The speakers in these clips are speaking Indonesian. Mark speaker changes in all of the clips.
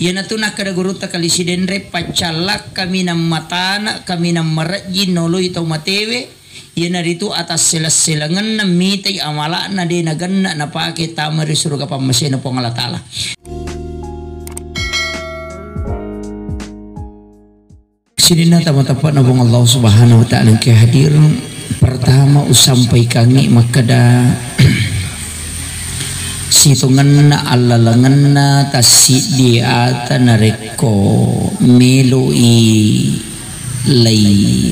Speaker 1: Yana tu nak kada guru ta kali sidendre pacalak kami nam matana kami nam marajin noloy tau matewe yana ritu atas selas-selangan na mitay amala na de naganna na pake tamari surga pamasena pong Allah Ta'ala. Sini na tama-tapa na pong Allah Subhanahu wa Ta'ala ke hadir pertama usampai kangi makada situngan na alalangan na tasi diata na reko meloi lay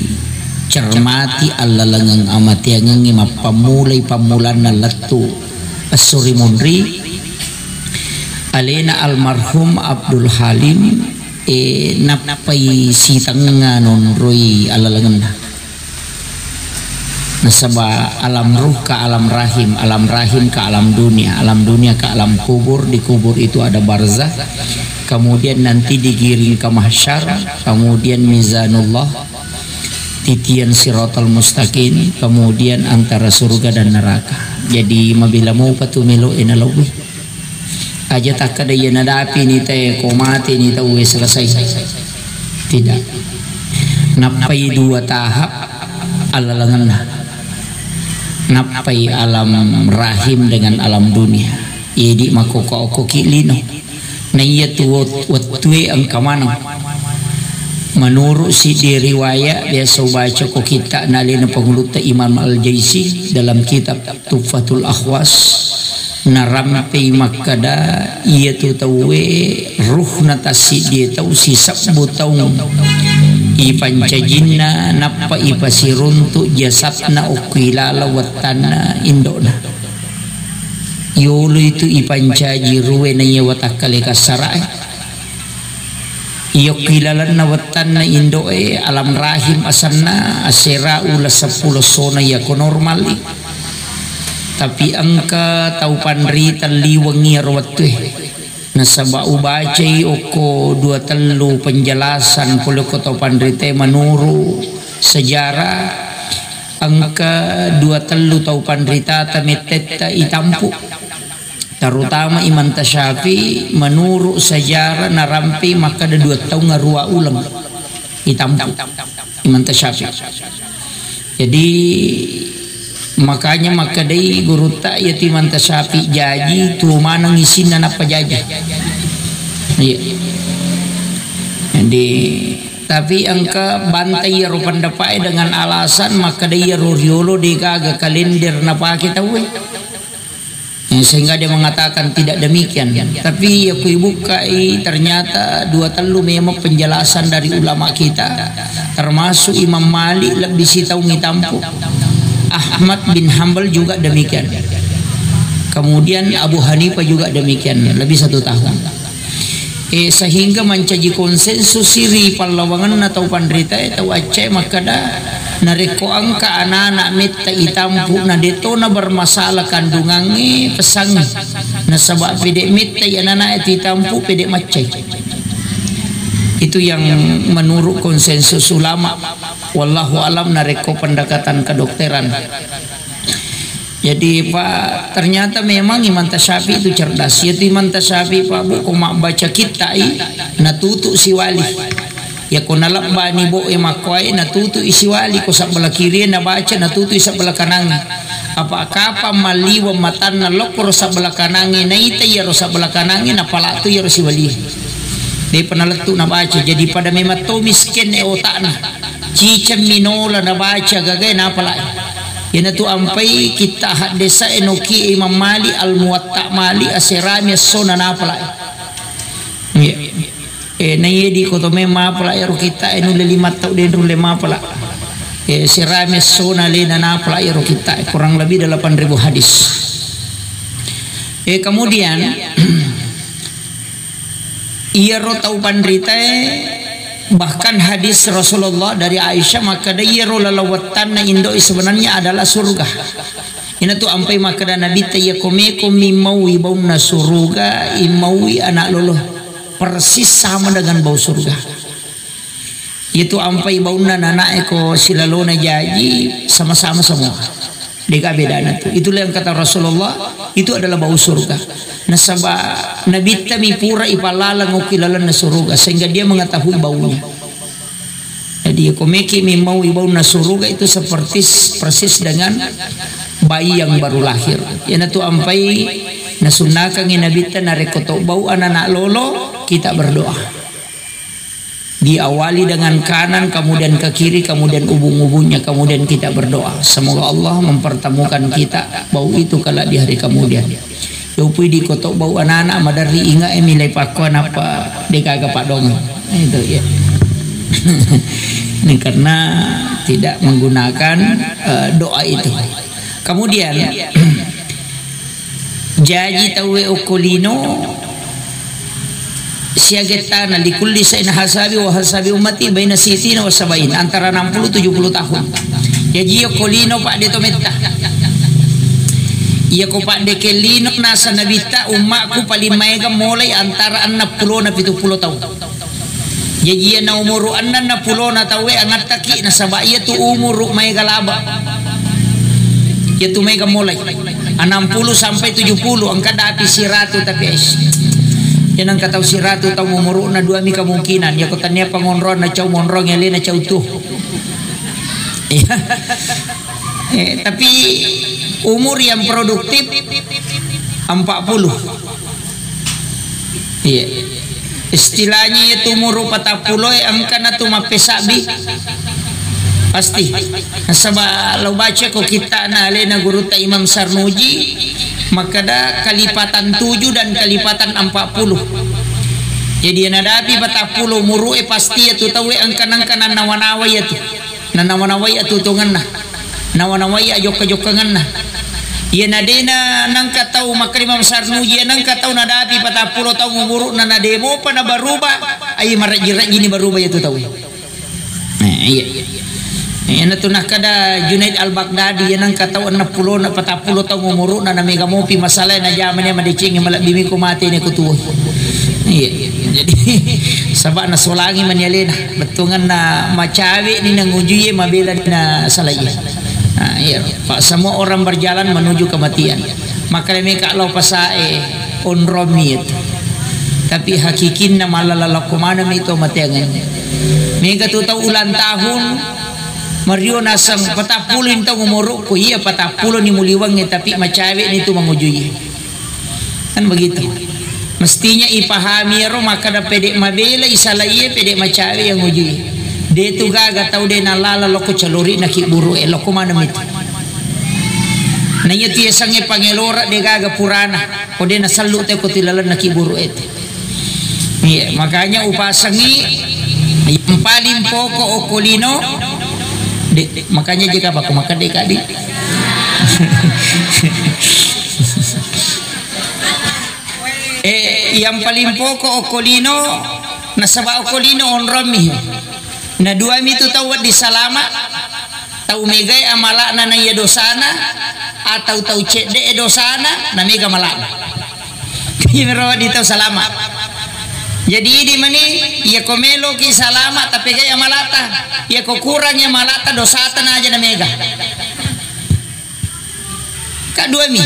Speaker 1: cermati alalangang amati ang mapamulay pamulan na latu asuri monri alena almarhum Abdul Halim napay sitang nga non roy alalangan na nasaba alam ruh ke alam rahim ke alam dunia ke alam kubur. Di kubur itu ada barzah, kemudian nanti digiring ke mahsyar, kemudian mizanullah, titian siratal mustaqim, kemudian antara surga dan neraka. Jadi mabila mau patumilo inalawi aja tak kada yana dapi ni teh komati ni tahu selesai, tidak napai dua tahap alalangan napai alam rahim dengan alam dunia. Jadi makoko kilino na iya tuwatwe ang kamano menurut si diriwayat biasa baca ko kita nalina panguluta Imam Al-Jaisi dalam kitab Tuhfatul Akhwas narampe makada iya tu tawe ruh natasi dia tau sisap butau ipancajinna napa ipasiruntu jasatna ukilala watana indona yolo itu ipancaji ruwe na iya watakale kasarai iyo kilalan na watana indoe alam rahim asanna asera ula 10 sona ya ko normali tapi angka tau panri taliwangi arwatwe nasaba ubacai oko 2-3 penjelasan puluh kota pandrite menuru sejarah angka 2-3 tau pandrita tamiteta itampu terutama Imam Tasyafi menuru sejarah narampi maka ada 2 tahun ngarua ulang itampu Imam Tasyafi. Jadi makanya maka dari guru tak yatiman Tasyafi jaji tu mana ngisin apa jaji. Iya. Jadi tapi angka bantai ro pandapai dengan alasan maka dia roriolo dikaga kalender napa kita we. Sehingga dia mengatakan tidak demikian. Tapi aku bukai ternyata 2-3 memang penjelasan dari ulama kita termasuk Imam Malik lebih sitau ngitampu. Ahmad bin Hanbal juga demikian. Kemudian Abu Hanifah juga demikian, lebih 1 tahun. Sehingga mencaji konsensus siri palawangan atau pandrita atau Aceh maka dah nareko angka anak-anak mita itampu na dito na bermasalah kandungannya pesang na sabab pede mita anak-anak itampu pede macai. Itu yang menurut konsensus ulama. Wallahu alam nareko pendekatan kedokteran. Jadi Pak ternyata memang Imam Tasyafi itu cerdas. Yaitu Imam Tasyafi Pak bu mak baca kita natutu si wali. Ya ko nalak bani bo makwai natutu isi wali ko sa belah kiri na baca natutu sa belah kanan. Apa kapa maliwa matan na lokor sa belah kanan na ita ya ro sa belah kanan na palatu ya ro si wali. Dia penalatu na baca jadi pada memang to miskin otak na. Cicam minola na baca gagay na pala. Yan tu ampai kita hadesa enoki Imam Mali al-Muwatta Mali aserami sona na pala. Na di ko to mema pala ero kita enu 5 tau den rule ma pala. Serami sona le na pala ero kita kurang lebih 8.000 hadis. Kemudian ia ro tau pandrita bahkan hadis Rasulullah dari Aisyah maka dia ro lalawatan na indo sebenarnya adalah surga. Ina tu ampai maka da nabi taya komeko mimawi bauna surga imawi anak lolo persis sama dengan bau surga. Itu ampai bauna anak eko silalona jaji sama-sama semua. Deka bedana tuh. Itulah yang kata Rasulullah, itu adalah bau surga. Nasaba Nabi tami pura ipalala ngokilalan na surga sehingga dia mengetahui baunya. Jadi komeki mau bau na surga itu seperti persis dengan bayi yang baru lahir. Yana tu ampai nasunnakan Nabi ta narekoto bau anak lolo, kita berdoa. Diawali dengan kanan, kemudian ke kiri, kemudian ubung-ubungnya, kemudian kita berdoa. Semoga Allah mempertemukan kita bau itu kala di hari kemudian. Yupui di kotok bau anak-anak madari inga emilai pakuan apa dekaga pak dong. Itu ya. Ini karena tidak menggunakan doa itu. Kemudian jaji tawe okolino siagetana li kulli sayin hasabi wa hasabi ummati baina sitina wa sabain, antara 60-70 tahun. Jadi kolino pak de tometta. Iya ko pak de kelino nasa nabita umakku paling mega mulai antara 60 na 70 tahun. Jadi na umuru 60 na tawe angat taki na sabaya tu umuru mega laba. Ya tu mega mulai 60 sampai 70 angka dapi siratu tapi yan ang kataw si Ratu taw mumuro na dua mi kemungkinan ya ko tanya pangonron na caw monrong yali na caw tuh. Tapi umur yang produktif 40. Iya. Istilahnya itu umur 40 angka na tumapesabi pasti. Sabab lo baca ko kita na alena guru ta Imam Sarnuji, maka ada kalipatan 7 dan kalipatan 40. Jadi yang ada api 40 murue pasti itu tahu angkan-angkanan nawanawai itu. Nawanawai itu tungan nah. Nawanawai ajok-ajokangan nah. Ia nadena nang katau maka Imam Sarnuji nang katau nada api 40 tahun umur na demo pa na baruba ay marajira gini baruba itu tahu. Nah, iya. Yan ito na kada Junaid al-Baghdadi yan ang kataon na 40 tahun umuro na namiga mo pi masalay na jaman niya madicing yung malabimi kumati ni kutuwa. Jadi sabak na solangi manyali na betungan na macawi ni nangujuye mabila na salay. Pak semua orang berjalan menuju kematian. Maka mereka kalau pasae onromi itu. Tapi hakikin na malalalakumanam itu matiangan. Mereka tu tahu ulang tahun Mario nasang 40 intang umuruk ko iya 40 ni muliwang tapi macawi nito mangujui. Kan begitu. Mestinya ipahami ro maka da pede mabela isalaye pede macawi yang ngujui. De tu gaga tau de nalala loko calori na kiburu loko mana itu. Nanya tiya sange pangelora de gaga purana ko de nasallu te ko tilalan na kiburu itu. Iya, makanya upasangi yang paling pokok okolino. Makanya jika aku makan dekadi yang paling pokok okolino nasaba okolino onromi na dua mi tu tahu di salama tahu megai amala na iya dosana atau tahu cede dosana na mega malana imero di tahu salama. Jadi di mana ia komelo ki salama tapi gaya malata ia ko kurangnya malata dosatan aja na mega kadua mi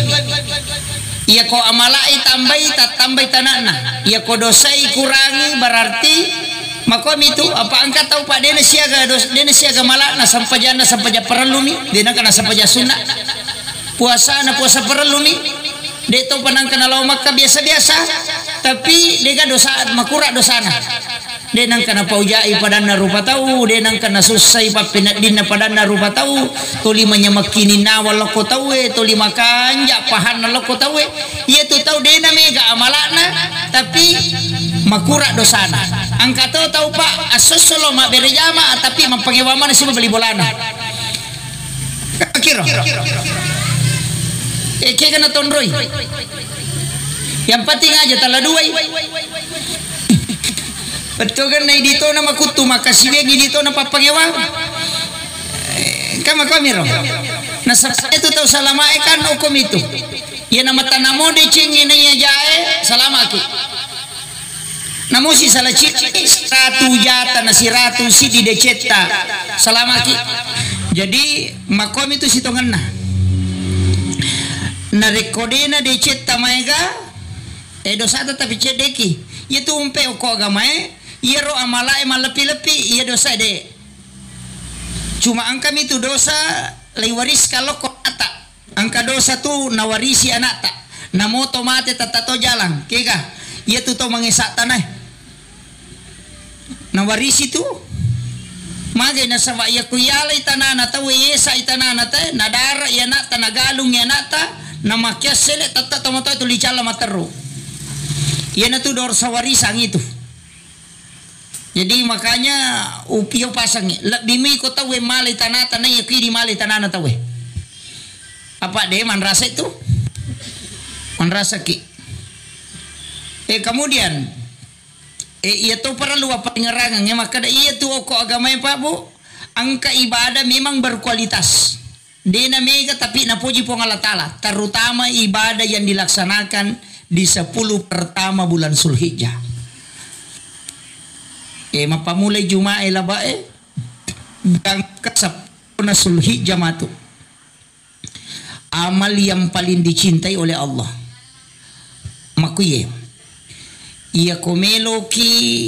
Speaker 1: ia ko amalai tambai tanana ia ko dosai kurangi berarti makom itu apa angkat tahu pak dene siaga malana sampajana sampaja perlu mi dena kana sampaja sunnah puasa perlu mi de to panangkan law maka biasa-biasa tapi dega dosa makura dosana denang kana paujai padanna rupa tahu denang kana susai papinat dinna padanna rupa tahu toli manyamakini nawal loko tahu toli makanja pahanna loko tahu ieu tu tahu dena mega amalana tapi makura dosana angka tahu pak asosolo ma berjama tapi mampangewaman sih beli bolana kira kayak kena tondroi yang penting aja tala duai betul kan na dito na makutu makasibig dito na papangewa kama kamiro nasa itu tahu salama kan hukum itu ya nama tanamo de cingin ya jae salama ki namo si salaci ratu jata nasi ratu si di deceta salama ki jadi makom itu si tongan nah rekodena de cetta maega dosa tapi cedeki itu umpe ko agamae iro amalae malepi-lepi ia dosa de cuma angka itu dosa liwaris kalau ko ata angka dosa tu nawarisi anak tak namoto mate tatato jalan kega ia tu to mengesak tanah nawarisi tu magay na sawa ya kuyala itanana ta weyesa itanana ta nadara ya nata nagalung ya nata namakyas sele tata tomato itu licala matero ya na tu dor sawarisang itu jadi makanya upio pasang bimi ko tawe mali tanata na ya kiri mali tanana tawe apa deh man rasa itu man rasa ki kemudian ia tu perlu apa pengerangan ya maka ia tu oko agama yang Pak Bu angka ibadah memang berkualitas dena mega tapi napuji pong Allah Ta'ala terutama ibadah yang dilaksanakan di 10 pertama bulan Zulhijjah mapamulai Juma'a labae berangkat 10 Zulhijjah matu amal yang paling dicintai oleh Allah makuye ia komelo ki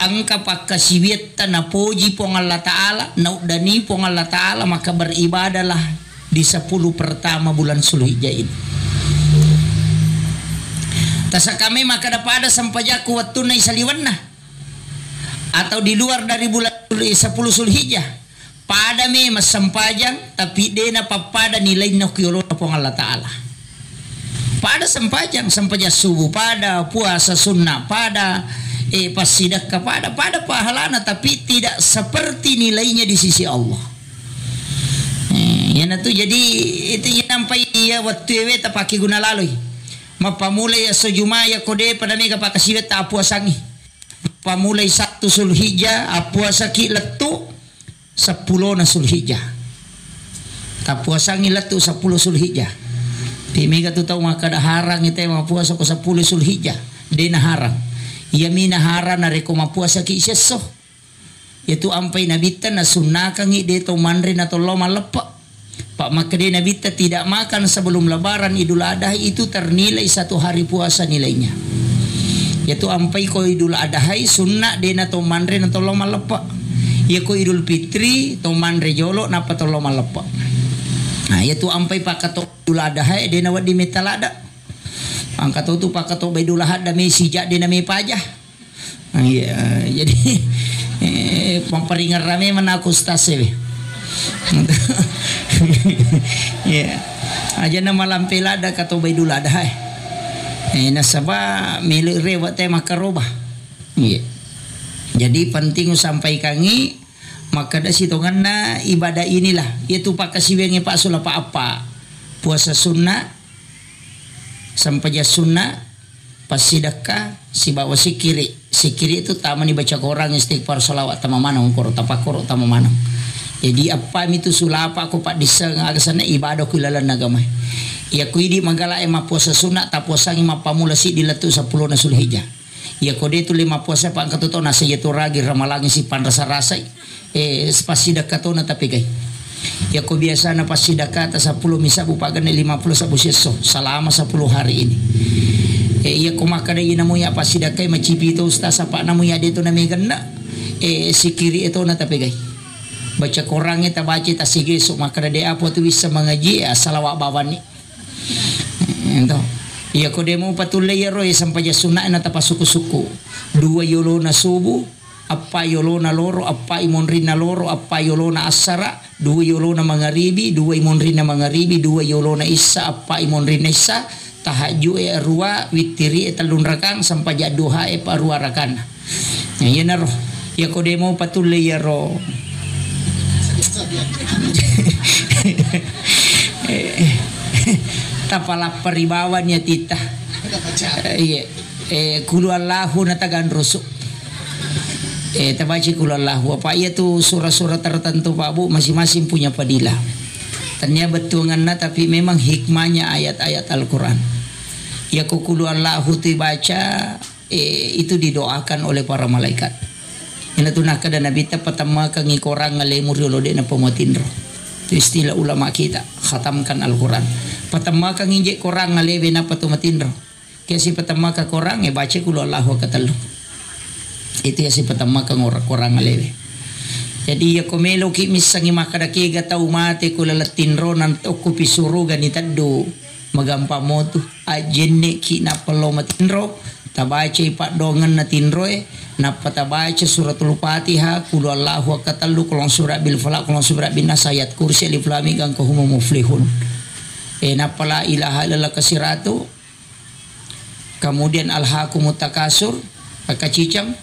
Speaker 1: angka pakasiwieta na poji pong Allah Ta'ala na udani pong Allah Ta'ala maka beribadalah di 10 pertama bulan Zulhijjah ini tasa kami maka dapada sampajaku waktu na isaliwan na atau di luar dari bulan 10 Zulhijjah pada me mas sampajang tapi dena papada nilai na kiyolo na pong Allah Ta'ala pada sampajang subuh pada puasa sunnah pada pasidakah pada pahalana tapi tidak seperti nilainya di sisi Allah ya itu jadi itu yang sampai ya waktu itu pakai guna lalu mapamulai ya sejuma ya kode pada mega pakasiwet ta puasangi pamulai 1 Zulhijjah puasa ki letu 10 na Zulhijjah ta puasangi letu 10 Zulhijjah Pimiga tu tahu maka dah harang itu yang puasa ko 10 Zulhijjah dena harang ia mina harang na reko puasa ki seso itu ampai nabita na sunnakan ide to manre na to loma lepa pak maka de nabita tidak makan sebelum lebaran Idul Adha itu ternilai 1 hari puasa nilainya yaitu ampai ko Idul Adha sunnah dena to manre na to loma lepa ia ko Idul Fitri to manre jolo na pa to loma lepa nah yaitu ampai pakato Idul Adha dena wadi metalada angkato tu pakato Idul Adha me sijak dena me pajah iya jadi pamperingar rame menaku stase ya aja na malam pelada kato Idul Adha nasaba milik rewat tema karoba iya jadi penting sampai kangi maka da sitongan na ibadah inilah yaitu pakasiwenge pak sula apa puasa sunnah sampai sunnah pasidakah si bawa sikiri itu taman dibaca orang istighfar salawat tamamana ngkor tapakur tamamana jadi apa itu sulapa aku pak disang agasana ibadah kulalan agama ya kuidi magala ema puasa sunnah ta puasa ngima pamula si dilatu 10 na Zulhijjah ya kode itu 5 puasa pak katuto nasa yaitu ragi ramalangi si panrasa-rasa pasidaka to na tapi kay ya ko biasa na pasidaka ta 10 misa bupagan 50 sabu seso selama 10 hari ini ya ko makada ina mo ya pasidaka macipi to usta sa pa na mo ya dito na meganda sikiri ito na tapi kay baca korang ita baca ta sige so makada de apo tu bisa mengaji salawa bawani ento ya ko demo patulay ro sampai sunna na tapasuku-suku 2 yolo na subuh apa yolo na loro apa imonrin na loro apa yolo na asara 2 yolo na mangaribi 2 imonrin na mangaribi 2 yolo na isa apa imonrin na isa tahajud arwa witiri talun rakang sampai jaduha arwa rakan ya na ro ya ko demo patulay ro tapala peribawannya tita iya kulu Allahu natagan rusuk tabaci kulu Allahu apa iya tuh surah-surah tertentu Pak Bu masing-masing punya fadilah ternyata betungan tapi memang hikmahnya ayat-ayat Al-Quran ya kulu Allahu dibaca itu didoakan oleh para malaikat ina tunaka dan nabi ta pertama kangi korang ngalemur yolo de na pamatinro Itu istilah ulama kita, khatamkan Al-Quran. Pertama kang injek korang ngalewe napa tu matindro. Kaya si pertama ka korang baca kulu Allahu akatalo. Itu ya si pertama kang korang ngalewe. Jadi ya komelo ki misangi makadaki gatau mate kula latindro nan toko pisuru ganitado magampa mo tu ajenne ki na palo matindro tabaca ipak dongan na tindro napa tabaca suratul Fatihah kulu Allahu akatalu kulong surat bil falaq kulong surat bin nas ayat kursi alif lam mim kang kahum muflihun napa la ilaha illallah kasiratu kemudian alhaqumut takasur akacicam.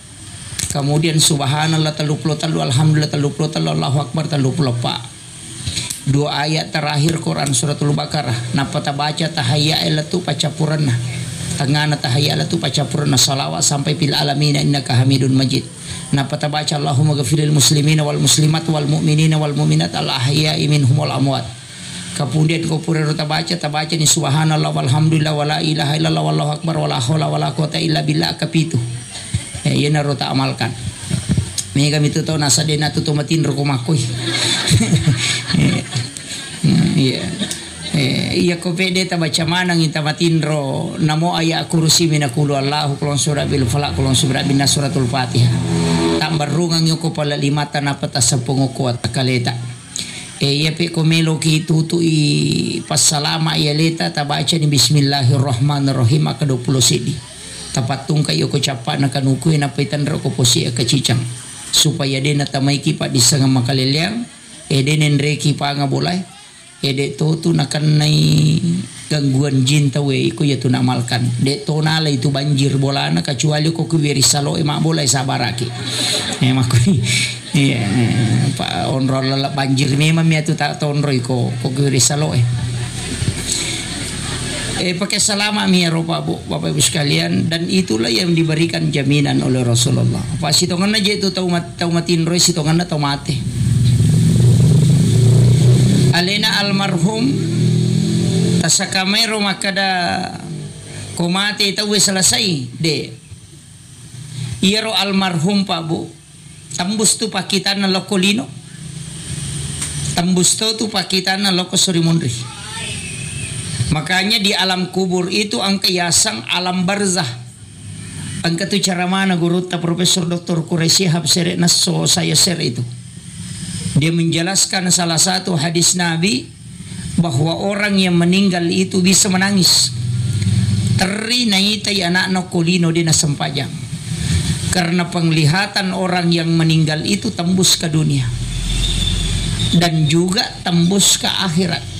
Speaker 1: Kemudian subhanallah 33, alhamdulillah 33, Allahu akbar 34. Dua ayat terakhir Quran suratul Baqarah. Napa tabaca tahayya tu pacapuranna. Tangana tahayya tu pacapuranna salawat sampai fil alamin innaka Hamidun Majid. Napa tabaca Allahumma ghafiril muslimina wal muslimat wal mu'minina wal mu'minat al ahya'i minhum wal amwat. Kemudian kau pura tabaca ni subhanallah walhamdulillah wala ilaha illallah wallahu akbar wala haula wala quwata illa billah kapitu. Ia naro tak amalkan. Mereka itu tahu nasa dena tu tomatin rokomakoi. Iya. Iya ko pede ta baca manang ita matindro namo aya kursi minakulu Allahu kulon surat bil falaq kulon surat bin suratul Fatihah. Tambarungang yo ko pala limata na pata sa punguko at kaleta. Iya pe ko melo ki tutu i passalama iya leta ta baca ni bismillahirrahmanirrahim ka 20 sidi. Tapatung kayo ko capa na kanukuy na paitan ro ko posi akacicang supaya din natamay ki pa di sa nga makaliliang denen reki pa nga bulay de to tu nakanay gangguan jin tawe iko ya tu namalkan de to nala itu banjir bola na kecuali ko kubiri salo mak bolay sabaraki makoy iya pa onro lala banjir memang ya tu tak tonro ko kubiri salo pakai salama mi Eropa Bapak Ibu sekalian dan itulah yang diberikan jaminan oleh Rasulullah. Apa sitongan aja itu tahu matin roy sitongan atau mati. Alena almarhum tasakamero makada komate tahu selesai de. Iero almarhum Pak Bu. Tembus tu pakitan na lokolino. Tembus tu pakitan na loko Surimundri. Makanya di alam kubur itu angka yasang alam barzah. Angka tu cara mana guru ta Profesor Dr. Quraisy Habsere Nasso saya share itu. Dia menjelaskan salah satu hadis Nabi bahwa orang yang meninggal itu bisa menangis. Teri naitai anak nokolino di nasempajang. Karena penglihatan orang yang meninggal itu tembus ke dunia. Dan juga tembus ke akhirat.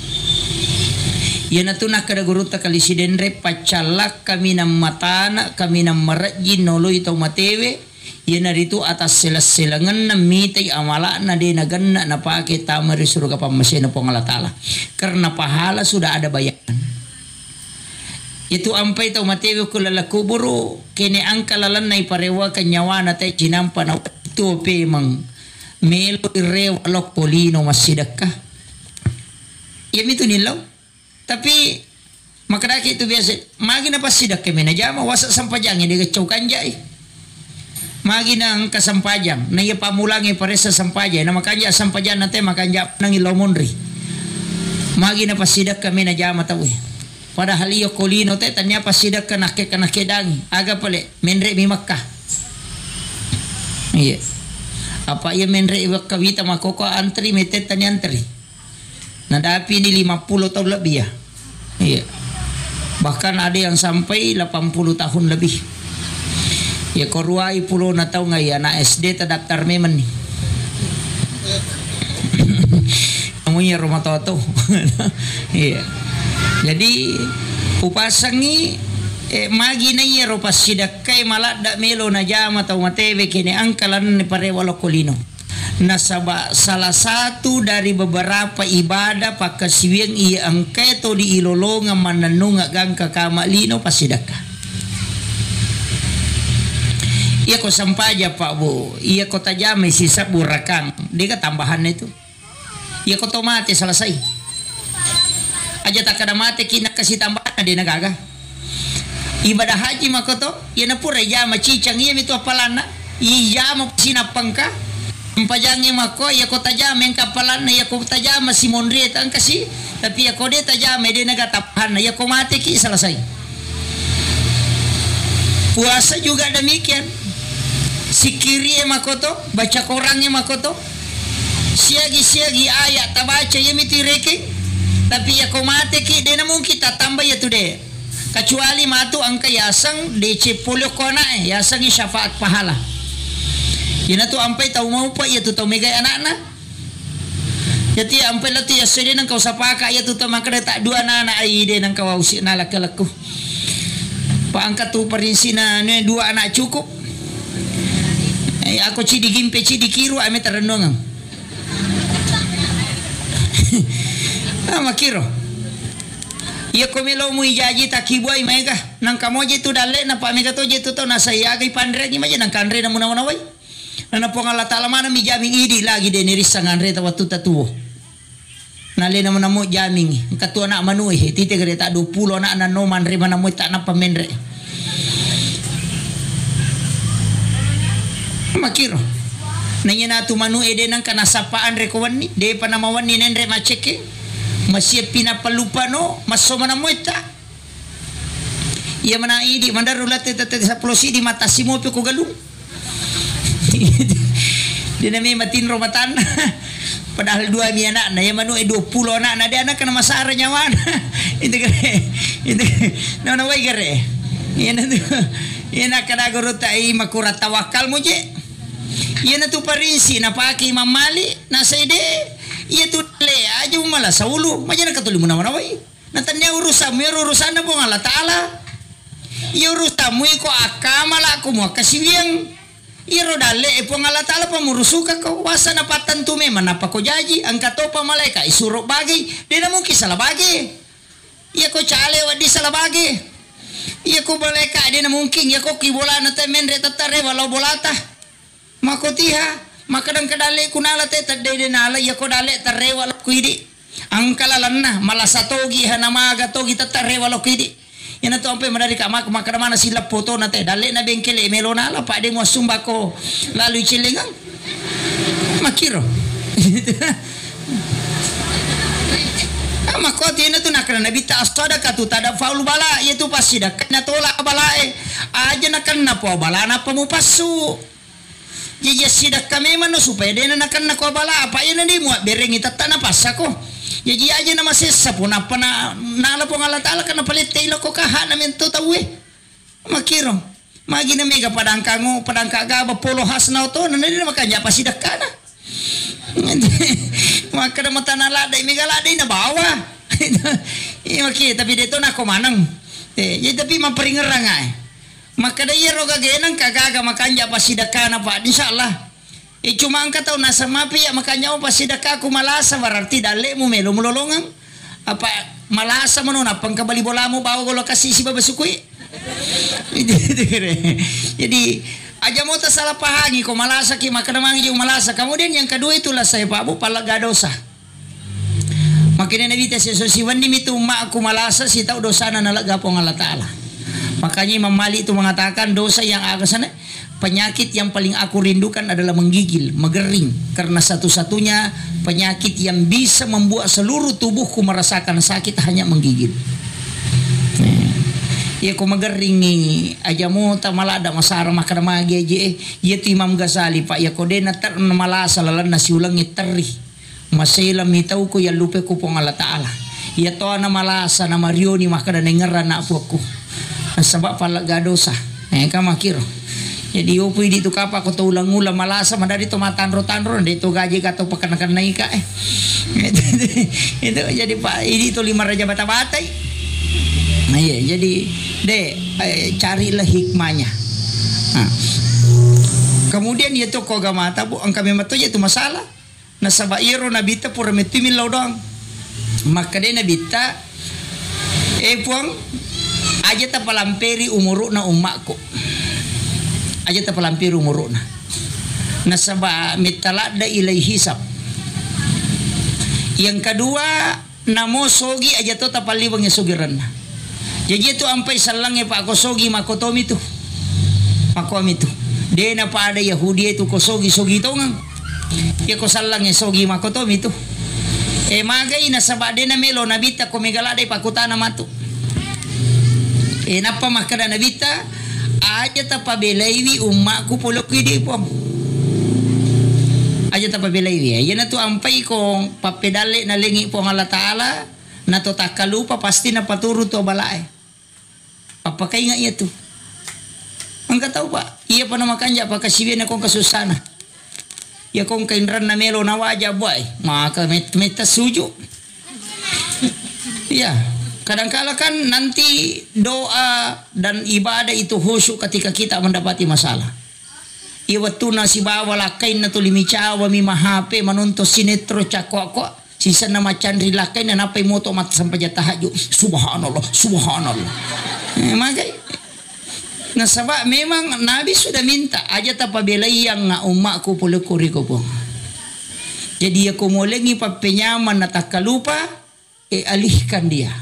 Speaker 1: Yana tunah kada guru ta kalisiden re pacalak kami nam matana kami nam marajin noloy tau matewe yana ritu atas selas-selangan na mitay amala na de naganna na pake tamari surga pamasena pong Allah Ta'ala karena pahala sudah ada bayaran itu ampai tau matewe kulala kuburu kene angkalalan na iparewa kanyawa na tay jinampa na itu pe mang melo irewa lok polino masidakka yami tu nilaw. Tapi makadaki itu biasa magi na pasidak kami na jama wasak sampajang ini kecaukan jai magi nang kasampajang na iya pamulangi paresa sampajang na makanya sampajang nate makanya nang ilomondri magi na pasidak kami na jama tawi padahal iyo kolino te tanya pasidak kanake dangi aga pale menre mi Makkah iya apa iya menre iwak kawita makoko antri metet tanya antri nadapi ini 50 tahun lebih ya. Iya. Bahkan ada yang sampai 80 tahun lebih. Ya koruai pulau na tahu nggak ya anak SD terdaftar memang nih. Namanya rumah toto. Iya. Jadi upasangi magi na iya rupas sidak kay malak dak melo na jama tahu matewe kini angkalan ni pare walokolino. Nasaba salah satu dari beberapa ibadah pakasiwing iya angketo di ilolonga mananunga gangka kama lino pasidaka. Iya ko sampaja Pak Bu, iya ko tajame sisa burakang, dia tambahan itu. Iya ko tomate selesai. Aja tak kada mate kina kasih tambahan dia nagaga. Ibadah haji makoto, iya na pura jama cicang iya itu apalana, iya jama sinapangka. Pajangi mako ya ko tajam yang kapalan ya ko tajam si Monri ang kasi tapi ya ko de tajam de nagatapan ya ko mati ki selesai. Puasa juga demikian. Sikiri makoto baca Qurannya makoto siagi ayat tabaca ya mitireke tapi ya ko mati ki de na mungkin tatambah ya tu de kecuali matu angka yasang DC puluh kona yasang syafaat pahala. Yana tu ampai tahu mau pa ya tu tahu megay anak-anak. Jadi ampai lah tu ya sedih nang kau sapaka ya tu tahu makada tak dua anak ai de nang kau usi nalak kelaku. Pa angkat tu perinsi na dua anak cukup. Aku cidi gimpe cidi kiru ame terenung. Makiro. Ya komelo mu ijaji takibuai mega nang kamu je tu dalle na pa mega tu je tu tahu nasaya gai pandre ni maja nang kanre na muna wai. Nana po Allah Ta'ala mana mi jaming idi lagi de nirisangan reta waktu tatuo. Nale na mo jaming katua na manui tite gere ta 20 na no man re mana mo ta na pamenre. Makiro. Nanya na tu manu ede nang kana sapaan re kawan ni de panamawan ni nendre maceke. Masih pinapalupa no maso mana mo ta. Ia mana idi mandarulat tete sa plosi di mata simo pe ko galung. Dia namanya matin romatan padahal dua mi anak na yang manu 20 anak na dia anak kena masara nyawan itu na wai gare ina kada guru tai makura tawakal muje ina tu parinsi na paki Imam Malik na saide ia tu le aja malah saulu majana katuli muna wai na tanya urusan na po Allah Taala ia urusan mu ko akamala ko mo kasiwiang iro dale pong Allah Ta'ala pamurusuka ko wasa na patantu me manapa ko jaji angkato pa malaika isurok bagay di na mungkin salah bagay iya ko chale wadi salah bagay iya ko malaika di na mungkin iya ko kibola na temen re tatare walau bolata makotiha makadang kadale kunala te tadde nala iya ko dale tare walau kuidi angkalalan na malasatogi hanamaga togi tatare walau kuidi. Yan na to ang madari ka makaraman na sila foto na te dali na bengkele melona la pa de mo sumbako lalu cilingang makiro makoti na to nakana nabita astada ka tu tada faulu bala itu pasti dak na tola balae aja nakana po bala na pamupasu jadi sidak kami mano supaya de na nakana ko bala apa yan ni mo bereng itatana pasako. Jadi aja nama sesa pun apa na nala po Allah Ta'ala kana palit tayo ko kaha namin to tawe makiro magi na mega padang kagaba polo has na to na nila makanya pa sidak kana maka na mata naladay mega laday na bawa maki tapi dito na kumanang jadi tapi maparingerang maka da yero gagenang kagaga makanya pa sidak kana pa insyaallah. Cuma angka tahu nasa mapi ya makanya pasti dak aku malasa berarti dale mu melo mulolongan apa malasa mono na pangkabali bola mo bawa golo kasih si babasukui jadi aja mau tak salah pahami ko malasa ki makanamang yung malasa kemudian yang kedua itulah saya Pak Bu palaga dosa makanya nabi tes si wandi mitu ma aku malasa si tahu dosa na nalaga po Allah Ta'ala makanya Imam Malik itu mengatakan dosa yang agak sana penyakit yang paling aku rindukan adalah menggigil, megering karena satu-satunya penyakit yang bisa membuat seluruh tubuhku merasakan sakit hanya menggigil. Ya ko megering ni aja mo ta malada masara makana magi aja ya tu Imam Ghazali Pak ya ko de na tar na malasa lalan na siulang iteri masela mitau ko ya lupe ko pong Allah Ta'ala ya to na malasa na marioni makana nengeran na aku sebab palaga dosa ka makiro. Jadi opo di tu kapa ko to ulang-ulang malasa madari to matanro-tanro dito gaji kato pakan-pakan naik itu jadi Pak ini to 5 raja bata-batai. Nah iya jadi carilah hikmahnya. Nah, kemudian ya to ko gamata bu ang kami mato itu masalah. Na sabairo nabita pura metimil laudang. Maka de nabita puang aja ta palamperi umuru na umakku. Aja ta palampir umuruna nasaba mitalada ilai hisab yang kedua namo sogi aja to tapaliwang ya sugiran jadi itu ampai salangnya Pak kosogi makotomi tu makomi tu dia na pa ada Yahudi itu kosogi sogi to ngang Ya ko salang sogi makoto mito. Magay na sabade na melo nabita ko megalada ipakutana mato. Napa makada nabita aja ta pabelaiwi umma ku pulok di po. Aja ta pabelaiwi. Yan na to ampay kong papedale na lingi po ng Allah Ta'ala na to takalupa pasti na paturo to balae. Papakai nga iya to. Ang kataw pa, iya pa na makanya pakasibin akong kasusana. Ya kung kainran na melo na wajah boy, maka meta suju. Ya, kadangkala kan nanti doa dan ibadah itu khusyuk ketika kita mendapati masalah. Iwatuna si bawa lakain na tulimi cawa mi mahape manunto sinetro cakwa sisa nama candri lakain na napay moto mat sampai tahajud. Subhanallah, subhanallah. Makai. Nah sebab memang Nabi sudah minta aja tapabelai yang nga umakku pulukuri ko po. Jadi aku molengi papenyaman na takalupa alihkan dia.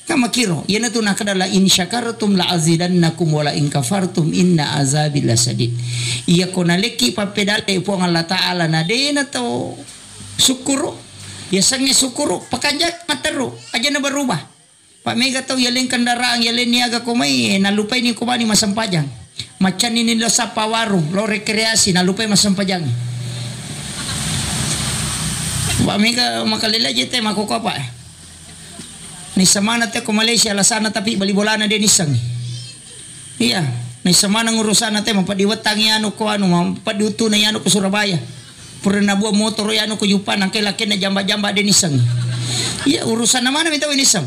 Speaker 1: Kamakiro, yan na to nakadala in syakartum la azidannakum wala in kafartum inna azabi lasadid. Iya ko naleki papedale po ang Allah Ta'ala na de na to sukuro. Yasangnya sukuro pakajak matero aja na berubah. Pak Mega tahu yaleng kendaraan yaleng niaga kumai nalupay ni kumani masampajang. Macan ini lo sapa warung lo rekreasi nalupay masampajang. Pak Mega makalila jete makuko pa. Ni samana te ko Malaysia lasana tapi bali bolana de nisang. Iya, ni samana ngurusan te mapadiwatang yano ko anu mapadiutu na yano ko Surabaya. Pura na buah motor yano ko Yupan ang kailakin na jamba-jamba de nisang. Iya, urusan na mana minta nisang.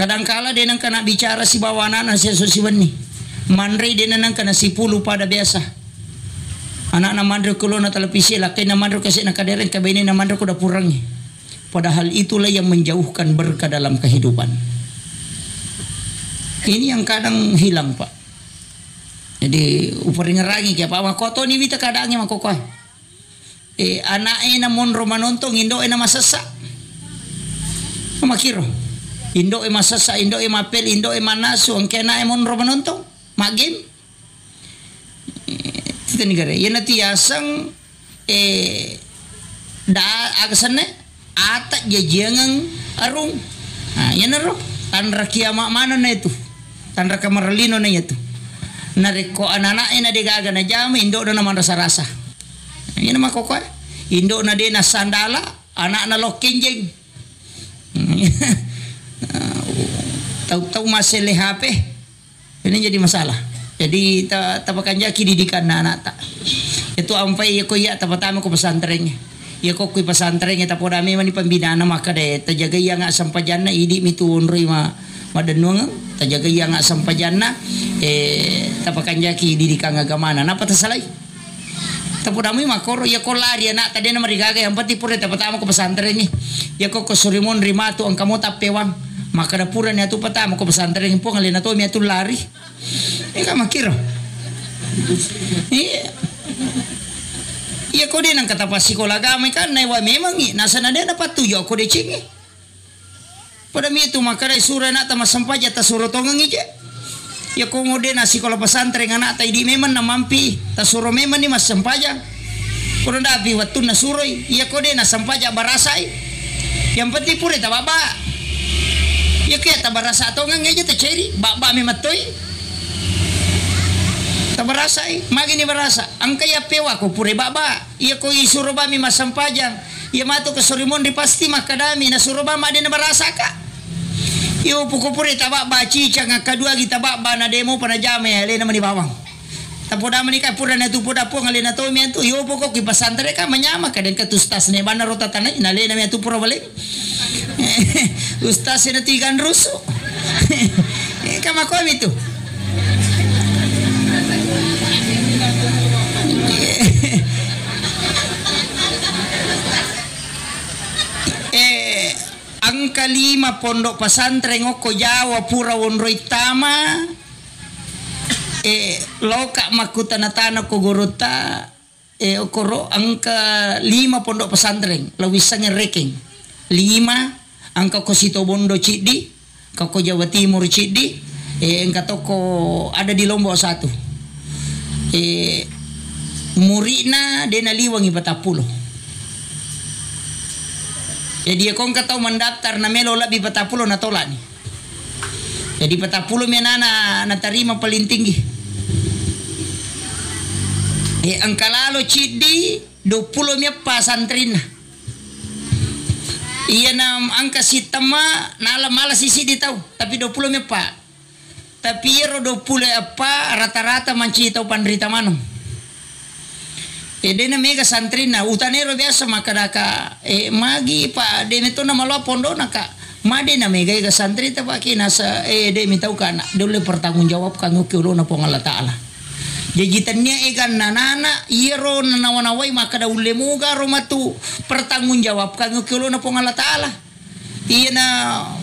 Speaker 1: Kadangkala dia nang kena bicara si bawanan si sosiwan ni. Mandre dia nang kena si pulu pada biasa. Anak-anak mandre kulo na televisi laki na mandre kasi nakaderen kabini na mandre ko dah purangnya. Padahal itulah yang menjauhkan berkah dalam kehidupan. Ini yang kadang hilang Pak. Jadi upari ngerangi kaya Pak makoto ni bita kadangnya makokoy. Anaknya na monro manontong indo na masasa. Makiro. Indo masasa, Indo mapel, Indo manasu, ang kena monro manontong, magim. Kita negara. Yan na tiyasang da agasan na atak jajangang arung. Yan na ro. Tanra kiamak mana na ito. Tanra kamaralino na ito. Nareko ananain na digaga na jam, Indo na naman rasa-rasa. Yan na makokoy. Indo na din na sandala, anak na lokinjeng. Tahu-tahu masih HP ini jadi masalah. Jadi tapakan jaki didikan anak tak itu ampai ya ko ya tapatama ko pesantrennya ya ko kui pesantrennya tapodami mani pembinaan maka de tajaga yang sampajanna idi mituunrui madenung tajaga yang sampajanna tapakan jaki didikan agamana napa tasalai tapodami makoro ya ko lari anak tadi na marigaga yang pati pure tapatama ko pesantrennya ya ko surimon rimatu ang kamu tapewang maka dapuran niya tu patama ko pesantren po ngalin na to miya tu lari. Ika makiro. Iya ko din ang katapasi ko lagamay kan na iwa memang nasa na din dapat tuyo ko di chingi. Pada miya tu maka isura na ta masampaja ta surotongang ije. Iya ko mo din na sikola pesantren anak ta idi memang na mampi ta suro memang ni masampaja. Kuno dapi watun na suroy. Iya ko din na sampaja barasay. Yang penting pure ta baba. Ya kaya tabarasa atau nggak aja terceri bak mi matoy tabarasa magini barasa ang kaya pewa ko pure baba iya ko isuro ba mi masampajang iya mato ke sorimon di pasti makadami na suro ba ma na barasa ka iyo puko pure tabak baci cang kadua kita bak na demo panajame ale na mani bawang tapoda mani ka pura na tu poda po ngale na to mi tu iyo puko ki pasantre ka manyama kaden katustas ne bana rota tanay nale na mi tu pura balik Ustaz na tigan ruso. Kamakom itu. Ang kalima pondok pesantren ngoko Jawa pura wonroi tama. Loka makutanatana ko guruta. Okoro angka 5 pondok pesantren lawisanya reking 5 angka ko Situbondo Cidi, ko Jawa Timur Cidi, angka toko ada di Lombok 1. muridna dena liwangi patapulo. Jadi kong katau mendaftar na melo labi patapulo na tolak ni. Jadi patapulo menana na tarima paling tinggi. Angka lalo cidi 20 mia pasantrin. Iya nam angka sitama nala malas sisi di tahu tapi 20 mia pa. Tapi ero 20 apa rata-rata manci tau pandrita manong. Dena mega santrina utanero biasa makadaka magi pa dena to na malo pondo naka made na mega ga santrita pa kinasa de mitau kana dole pertanggung jawab kanu kulo na pong Allah taala jajitannya egan nanana iro nanawanawai makada ulemu ga romatu pertanggung jawab kanu kulo na pong Allah taala iya na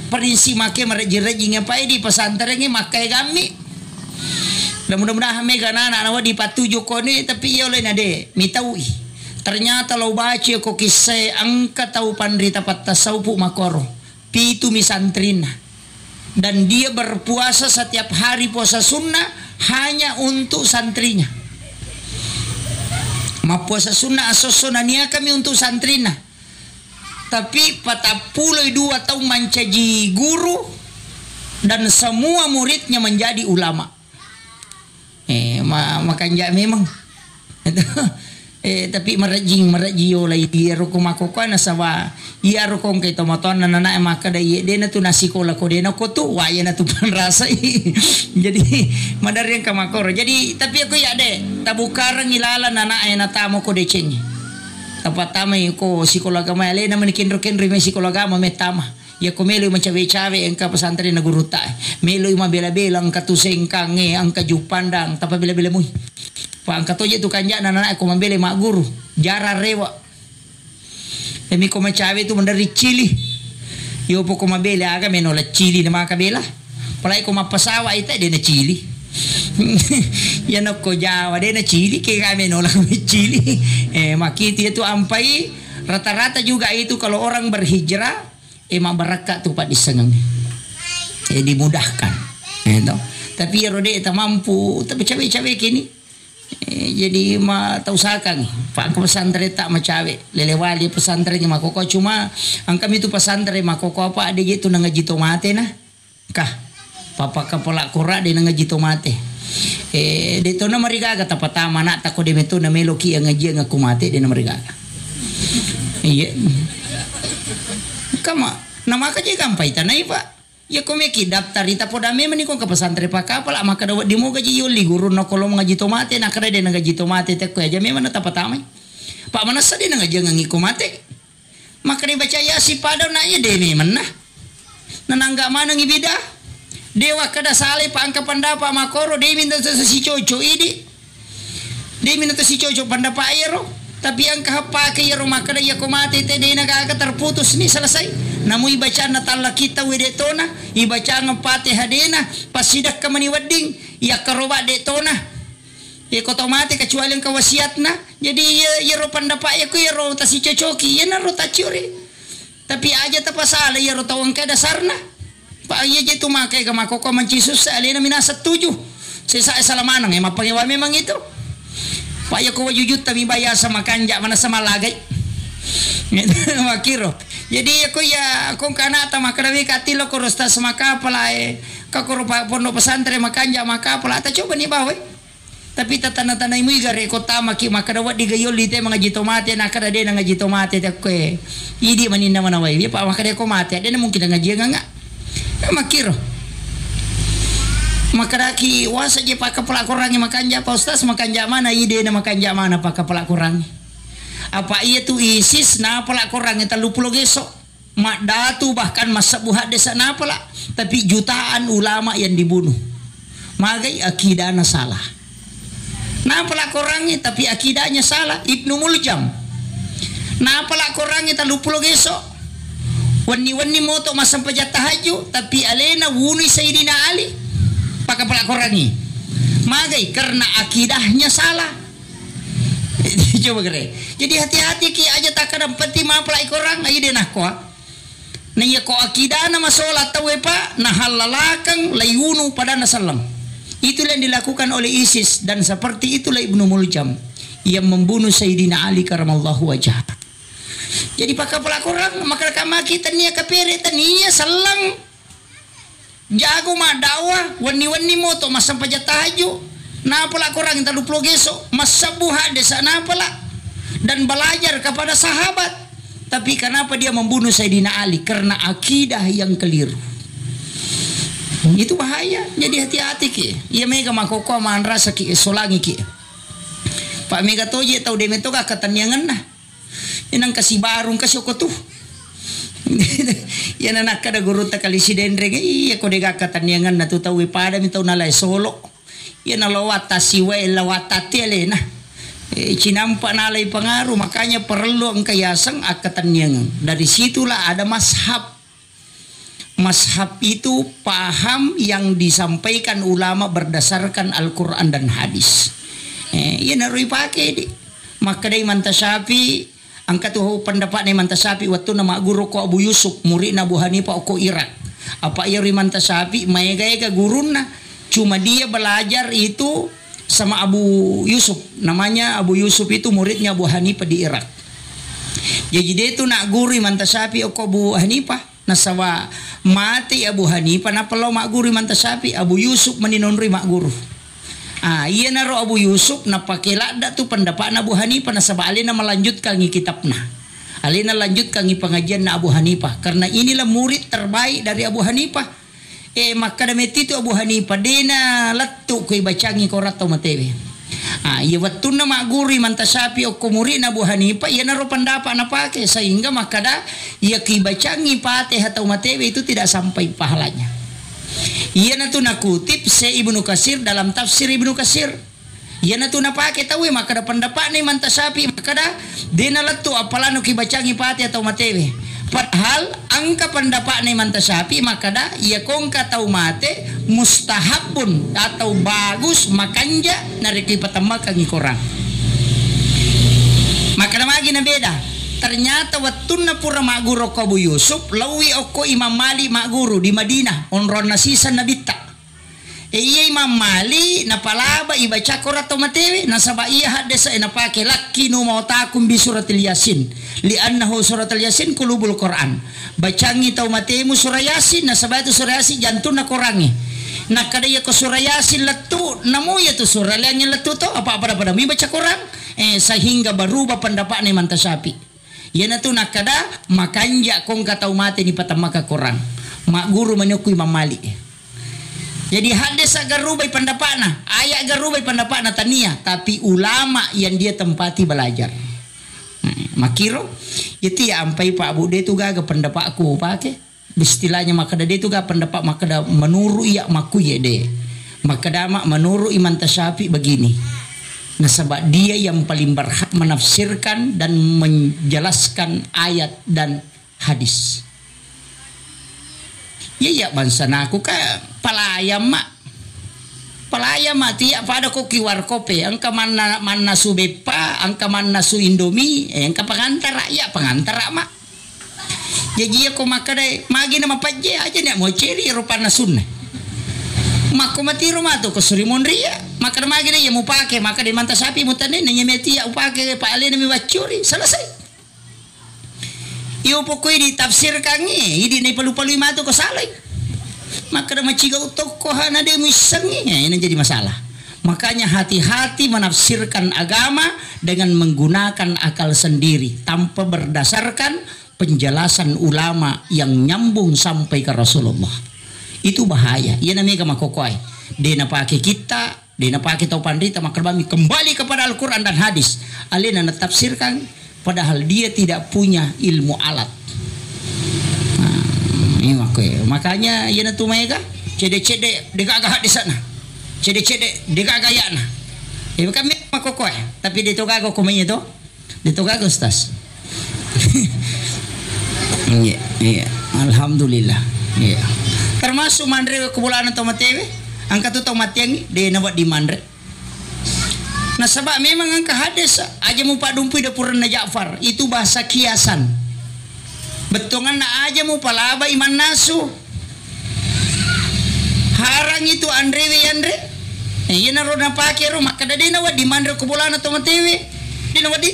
Speaker 1: perinsi make marejirejing apa di pesantren ngi makai gami. Dan mudah-mudahan mega nana nawa di patuju kone tapi iya oleh nade mitaui ternyata lo baca ko kisah angka tahu pandrita patasaupu makoro pitu misantrina dan dia berpuasa setiap hari puasa sunnah hanya untuk santrinya. Ma puasa sunnah asosonania kami untuk santrina tapi 42 tahun mencaji guru dan semua muridnya menjadi ulama. Makan jak memang tapi merajio lai iro ko makoko na sawa iro ko kay tomaton na nana maka dai dena tu nasi kola ko dena ko tu waya na tu panrasa jadi madar yang kamakoro jadi tapi aku ya de tabukarang ilala nana ay natamo ko de cheng tapatama ko psikologa male na manikinro-kinro may psikologa mo metama. Ya ko melo yung cawe-cawe ang kapasantren na guruta. Melo yung mabela-bela ang katuseng kange, ang kajupandang, tapabila-bila mo. Pa ang katoje tu kanya na nanay ko mabela mga guru. Jara rewa. Demi ko macawe tu mandari chili. Yo po ko mabela aga menola chili na mga kabela. Palay ko mapasawa ita din na chili. Yan ko jawa din na chili kaya menola kami chili. Makiti itu ampai rata-rata juga itu kalau orang berhijrah emang barakat tu pak disengang dimudahkan tapi rode tak mampu tapi cawe-cawe kini jadi ma tausakan pak pesantren tak macawe lelewali pesantren makoko cuma ang kami tu pesantren makoko apa ada gitu na ngaji tomate nah kah papa kapala kura de na ngaji tomate de to na marigaga tapatama na tako de meto na meloki ang ngaji ang kumate de na marigaga iya kama nama ka je kampai tanai pak ya komeki daftar ita podame mani ko ka pesantren pa kapala maka daw di mo gaji yuli guru no kolom ngaji tomate na kada de ngaji tomate te ko aja me mana tapatamai pak mana sa de ngaji ngangi komate maka de baca ya si padaw na ya de me mana nanangga mana ngibida dewa kada sale pa angka pandapa makoro de minta si coco idi de minta si coco pandapa ayero tapi ang kahapake yaro makada ya komate te de nagaga terputus ni selesai namu ibaca na tala kita wedetona ibaca ngapate hadena pasidak ka maniwading ya karoba detona ya kotomate kecuali ang kawasiatna jadi yaro pandapa ya ko yaro tasi cocoki ya naro tacuri tapi aja tapasala yaro tawang ka dasarna pa iya je tumakai ka makoko mancisus alena minasa 7 sesa salamanang mapangiwa memang itu pak ya ko wajujud tami baya sama kanja mana sama lagay makiro jadi ako ya kung kanata makarawi katilo ko rosta sama kapala kakoro pondok pesantren makanja makapala ta coba ni bawe tapi tatana-tanay mo igare ko tama ki makadawa di gayol dite mga jitomate nakada de nga jitomate te ko idi manin naman away pa makade ko mate de mungkin nga jiga nga makiro makaraki wasa je pakapala kurangi makanja pa ustaz makanja mana ide na makanja mana pakapala kurangi apa iya tu ISIS na pala kurangi 30 geso mak datu bahkan masa buhat desa na pala tapi jutaan ulama yang dibunuh magai akidahnya salah na pala kurangi tapi akidahnya salah Ibnu Muljam na pala kurangi 30 geso wani-wani moto masam pajatahaju tapi alena wuni Sayyidina Ali pakai pelak korangi magai karena akidahnya salah coba kere jadi hati-hati ki aja tak kadang peti ma pelak korang aja denah ko na ya ko akidahna masolat tawe pa nah halalakang layunu pada nasalam itu yang dilakukan oleh ISIS dan seperti itulah Ibnu Muljam yang membunuh Sayyidina Ali karamallahu wajah. Jadi pakai pelaku orang maka kama kita nia kapere tania selang jago mah dakwah wani-wani moto masa pajataju na pelaku orang kita duplo geso masa buha desa na pala dan belajar kepada sahabat. Tapi kenapa dia membunuh Sayyidina Ali? Karena akidah yang keliru. Itu bahaya. Jadi hati-hati ki. Ia mega makoko man rasa ki solangi ki. Pak mega toje tau demeto ka kataniangan nah. Inang kasih barung kasih ko tuh. Ya nanak kada guru ta kali si dendre ge iya ko de kataniangan na tu tau pada mi tau nalai solo. Ya nalawata siwe lawata tele nah. Cinampak nalai pengaruh, makanya perlu engkayasang akataniangan. Dari situlah ada mazhab. Mazhab itu paham yang disampaikan ulama berdasarkan Al-Quran dan hadis. Ya narui pakai di. Maka dari Imam Tasyafi angkat tuh pendapat Imam Tasyafi waktu nama guru ko Abu Yusuf murid Abu Hanifah ko Irak. Apa ya Imam Tasyafi maega guruna cuma dia belajar itu sama Abu Yusuf, namanya Abu Yusuf itu muridnya Abu Hanifah di Irak. Jadi dia itu nak guru Imam Tasyafi ko Abu Hanifah. Nasawa mati Abu Hanifah na pelaw mak guru Imam Tasyafi Abu Yusuf maninonri mak guru. Iya naro Abu Yusuf na pakilada tu pendapat Abu Hanifah nasaba alina melanjutkan ngi kitabna. Alina lanjutkan ngi pengajian na Abu Hanifah karena inilah murid terbaik dari Abu Hanifah. Maka damit itu Abu Hanifah dena latu ko ibacangi ko rato matewe. Iya waktu na mak guru Imam Tasyafi o murid Abu Hanifah iya naro pendapat na pake sehingga maka da iya kibacangi pate atau matewe itu tidak sampai pahalanya. Iya na tu nakutip se Ibnu Katsir dalam tafsir Ibnu Katsir. Iya na tu na pake tahu maka da pendapat ni Imam Tasyafi maka da dena latu apalano kibacangi pate atau matewe. Padahal angka pendapat ni Imam Tasyafi maka dah ia kongka tau mate mustahabun atau bagus makanja nariki patama kangi korang. Maka lagi na beda. Ternyata watuna pura mak guru ko Abu Yusuf lawi oko Imam Malik mak guru di Madinah onron nasisan nabita. Iya Imam Malik na palaba ibaca Quran atau matewe nasaba iya hadesa ina pake lakinu mautakum bi suratil Yasin li'annahu suratul Yasin qulubul Quran. Bacangi tau matemu surah Yasin nasaba itu surah Yasin jantuna korangi. Nak kada ya ko surah Yasin letu namu ya tu surah lainnya letu to apa pada mi baca Quran sehingga berubah pendapat ni Imam Tasyafi. Ya na tu nak kada makanja kong katau mate ni patamaka Quran. Mak guru menyokui Imam Malik. Jadi hadis agar rubai pendapatna, ayat agar rubai pendapatna tania, tapi ulama yang dia tempati belajar. Makiro, itu ya ampai Pak Bude itu gaga pendapatku pakai. Istilahnya maka dia itu gaga pendapat maka menurut ya maku ya deh. Maka mak menurut Imam Tasyafi begini. Nah sebab dia yang paling berhak menafsirkan dan menjelaskan ayat dan hadis. Ya bangsa aku ka palayam mak tiap pada ko kiwar kope angka mana su bepa angka mana su indomie angka pengantar mak jadi aku makadai magi nama paje aja nek mau ceri rupana sunna mako mati rumah tu ko surimon ria maka magi dia mau pakai maka di manta sapi mutane nya meti ya upake pa ale mi wacuri selesai. Iyo pokoknya ditafsirkan ini ni palu-palu lima tu ko salai. Maka dah maciga tokohan ada misangi ini jadi masalah. Makanya hati-hati menafsirkan agama dengan menggunakan akal sendiri tanpa berdasarkan penjelasan ulama yang nyambung sampai ke Rasulullah. Itu bahaya. Ia namanya makokoi. Dia nak pakai kita, dia nak pakai tau pandita maka kami kembali kepada Al-Quran dan hadis. Alina nak tafsirkan padahal dia tidak punya ilmu alat. Makanya ia nak tumai ka cedek-cedek degagah di sana. Cedek-cedek degagah ya na. Kami makokoi tapi dia tu gago kumanya tu. Dia tu gago ustaz. Iya. Alhamdulillah. Iya. Termasuk mandre kebulan atau matewe, angka tu tau matiang dia nak buat di mandre. Nah sebab memang angka hadis aja mu pak dumpi dapur na Ja'far itu bahasa kiasan. Betongan na aja mu palaba iman nasu. Harang itu Andre. Iya na ro na pake ro maka dadi na wa di mandre kebulan atau matewe. Dinawadi.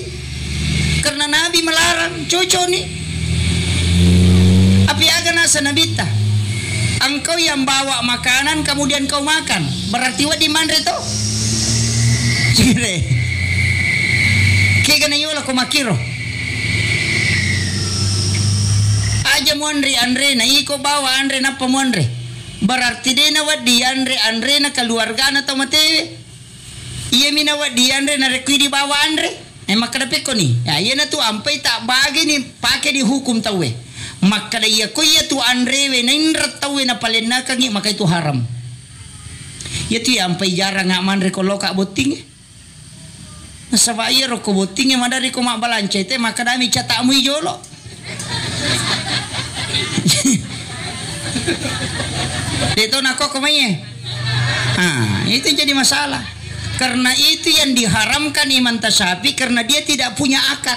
Speaker 1: Karena Nabi melarang cucu nih. Api aga nasa nabita. Engkau yang bawa makanan kemudian kau makan. Berarti wadi mandre to. Sige. Kaya na yola ko makiro. Aja mo Andre na iko bawa Andre na pa mo Andre. Berarti din na wadi Andre na keluarga na tomate. Iya minawadi Andre na rekwidi bawa Andre. Makadapit ko ni. Ya, yan na to ampay tak bagi ni pakai dihukum tawe. Makadaya ko ya tu Andre we na indrat tawe na palen na kangi maka itu haram. Ya tu ampay jarang nga man ko loka boting. Nasabaya ro ko boting madari ko mabalance te makadami cata mu jolo. Dito na ko kumanya. Itu jadi masalah. Karena itu yang diharamkan iman tasapi karena dia tidak punya akad.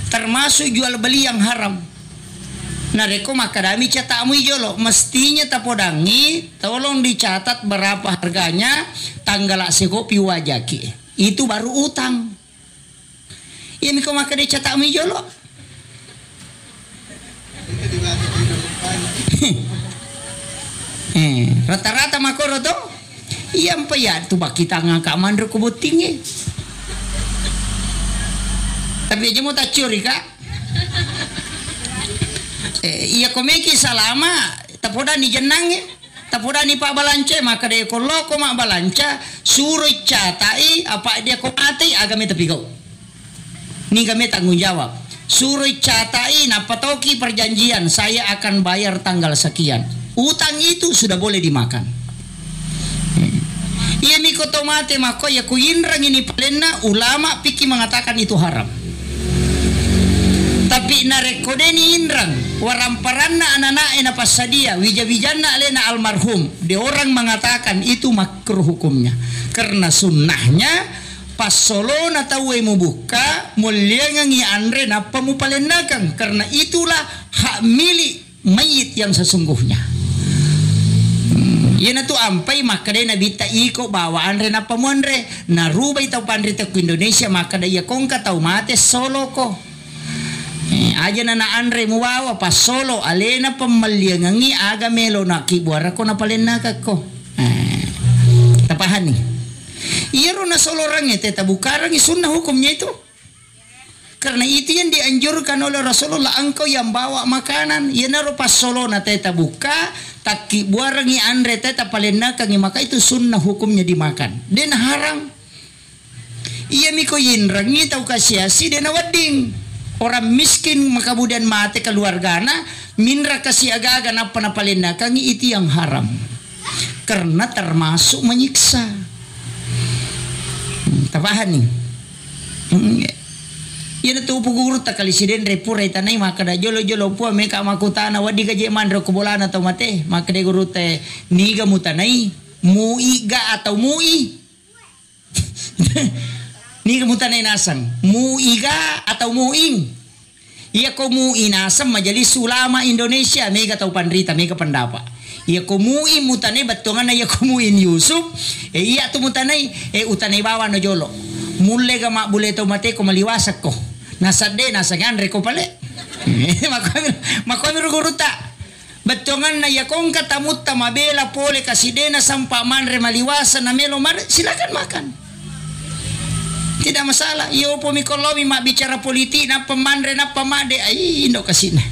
Speaker 1: Termasuk jual beli yang haram. Nareko makadami catamu jolo. Mestinya tapodangi tolong dicatat berapa harganya tanggal sekopi wajaki. Itu baru utang. Ya miko makade catamu jolo. Rata-rata makoro to. Iya payah tu bak kita ngangkat mandro kubutingnya. Tapi aja mau tak curi kak. Iya komeki salama. Tapoda ni jenangnya. Tapoda ni pak balanca maka dia kalau kau mak balanca suruh catai apa dia kau mati agame tapi kau. Ni kami tanggung jawab. Suruh catai napa toki perjanjian saya akan bayar tanggal sekian. Utang itu sudah boleh dimakan. Iya miko tomate mako ya kuinrang ini palena ulama piki mengatakan itu haram. Tapi narekodeni inrang waramparana anak-anak ena pasadia wija-wijana alena almarhum. Dia orang mengatakan itu makruh hukumnya. Karena sunnahnya pas solo na tawe mo buka mulia ngangi andre napa mo palenakan. Karena itulah hak milik mayit yang sesungguhnya. Yan tu ampai makade na bita iko bawaan rin na pamonre narubay tau panrita ko Indonesia makadaya kong katau mate solo ko aja na andre muwawa pa solo alena pamalyangangi aga melo na kibuara ko na palenaka ko tapahan ni iyaro na solo rang teta bukarang isunna hukumnya itu karena itu yang dianjurkan oleh Rasulullah engkau yang bawa makanan yan naro pas solo na teta buka taki buarangi andre teta palenakang maka itu sunnah hukumnya dimakan dan haram iya miko yinrangi tau kasiasi dan wading orang miskin maka kemudian mati keluargana minra kasih aga-aga napa na palenakang itu yang haram karena termasuk menyiksa tapahan nih Yan tu pugurut takali siden repura itanay makada jolo-jolo po meka makutana wadi gaje mandro kubolana atau mate makade gurute niga mutanay muiga atau mui niga mutanay nasang muiga atau muing iya ko mui nasang majelis ulama Indonesia mega tau pandrita mega pendapa iya ko mui mutanay batungan na iya ko muin Yusuf iya tu mutanay utanay bawa no jolo mulle ga mak bule tau mate ko maliwasak ko nasade nasagandre ko pale makomi ruguruta betongan na yakong katamut tamabela pole kasidena sampa manre maliwasa na melo mar silakan makan tidak masalah iyo po mikolomi mak bicara politik na pemanre na pamade ay indo kasina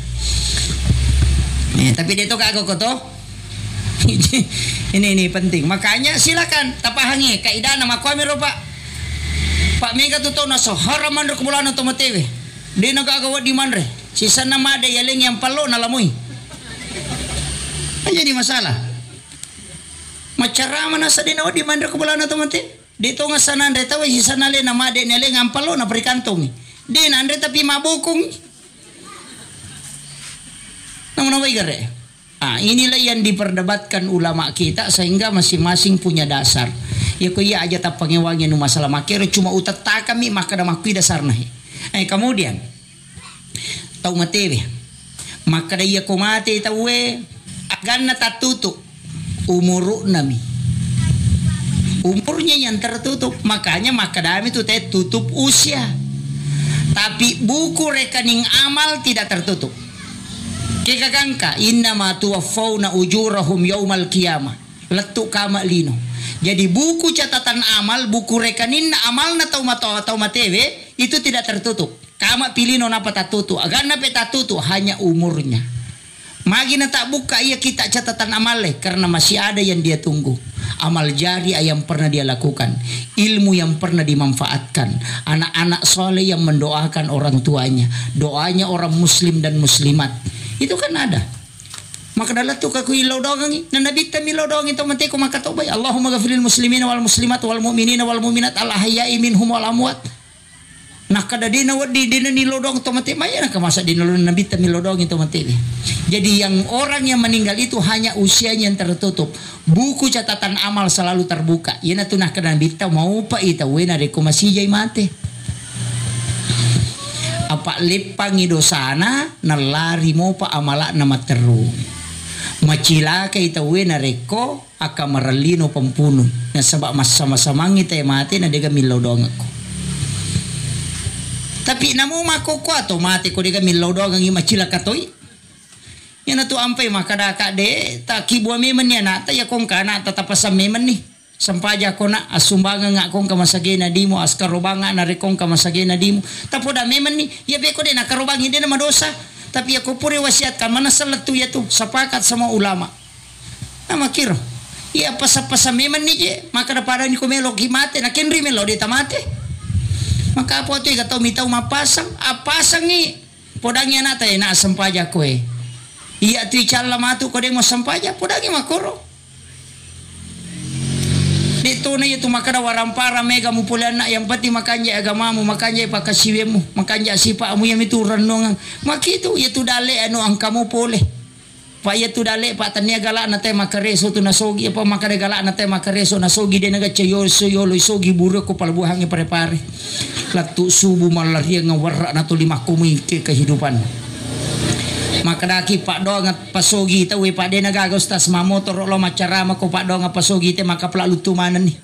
Speaker 1: tapi dito kago ko to ini penting makanya silakan tapahangi kaidah na makomi ro Pak Mega tuto na so haraman ro kumulan to matewe. Di nagagawa di manre. Si sana made yaling yang palo na lamoy. Aja di masalah. Macarama na sa dinaw di manre kumulan to mate. Dito nga sana andre tawe si sana le na made yaling ang palo na prikantong. Di na andre tapi mabukong. Namun naway gare. Inilah yang diperdebatkan ulama kita sehingga masing-masing punya dasar. Ya ko iya aja tak pangewangnya nu masalah makero cuma utata kami maka da makui dasar nahi. Kemudian tau matewe maka da iya ko mate tawe agan na tatutu umuru nami umurnya yang tertutup. Makanya makadami itu teh tutup usia. Tapi buku rekening amal tidak tertutup. Kekakangka innama tuwaffawna ujurahum yaumal qiyamah. Letuk kama lino. Jadi buku catatan amal, buku rekening amal na atau matewe itu tidak tertutup. Kama pilih napa tatutu. Agar napa tatutu hanya umurnya. Magi na tak buka ia kita catatan amalnya karena masih ada yang dia tunggu. Amal jari yang pernah dia lakukan, ilmu yang pernah dimanfaatkan, anak-anak soleh yang mendoakan orang tuanya, doanya orang muslim dan muslimat. Itu kan ada. Maka dalam tu kaku ilau doang ni, nabi kami ilau doang itu mati ku maka taubai. Allahumma ghafiril muslimin wal muslimat wal mu'minin wal mu'minat al ahya'i minhum wal amwat. Nah kada dina wadi dina ni lodong to mati maya nak masa dina nabi kami ilau doang itu mati. Jadi yang orang yang meninggal itu hanya usianya yang tertutup. Buku catatan amal selalu terbuka. Yana tu nak kana bita mau pa ita wena reko masih jai mate. Apa lepangi dosana nalari mo pa amala na materu. Macilaka ita wena reko aka maralino pampuno. Na sabak sama-sama ngita mate na dega milaw doang ako. Tapi namo makoko ato mate ko dega milaw doang ang macilaka toy. Yan na to ampay makadaka de ta kibwa memen ya na ta ya kong kana tatapasam memen ni sampaja ko na asumbanga nga kong kamasage na dimo askarobanga na rekong kamasage na dimo tapoda memen ni ya be ko de nakarobang hindi na madosa tapi ako puri wasiat kan mana salatu ya tu sepakat sama ulama na makiro ya pasapasa memen ni je maka pada ni ko melo himate na kenri melo de tamate maka apa tu ikaw mitau mapasang apasang ni podangnya na tay na sampaja ko iya tu chala matu ko de mo sampaja podagi makoro dito na itu makada warampara mega mupulan na yang pati makanja agamamu makanja pakasiwemu makanja sipa amu yang itu renungan makitu itu dale anu ang kamu pole pa itu dale pa tania gala na te makareso tu nasogi apa makada gala na te makareso nasogi de naga chayo yolo sogi buru ko palbuhangi pare-pare latu subuh malaria ngawarra na tu lima kumi ke kehidupan makadaki pak doang pasogi tahu pak de nagagos tas mamotor lo macarama ko pak doang pasogi te maka pelalu tumanan ni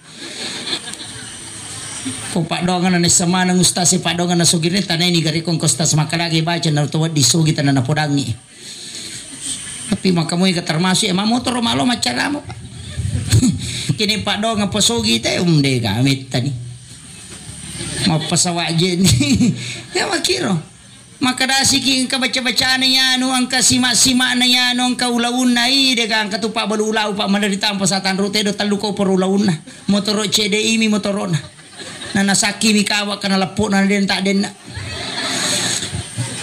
Speaker 1: ko pak doang na sama nang ustasi pak doang na sogi ni tanay ni gari kong kostas makadaki baca na tuwad di sogi tanan na podangi tapi maka mo termasuk mamotor malo macarama kini pak doang pasogi te de gamit tani mapasawa jen ya makiro maka dasiking kabaca-bacaan niya anu ang kasima-sima na yan anu ang kaulawun na dega ang katupa balulaw pa manarita ang pasatan rute do taluko parulawun na motoro CDI mi motoro na nasaki mi kawa kanalapo na din ta din na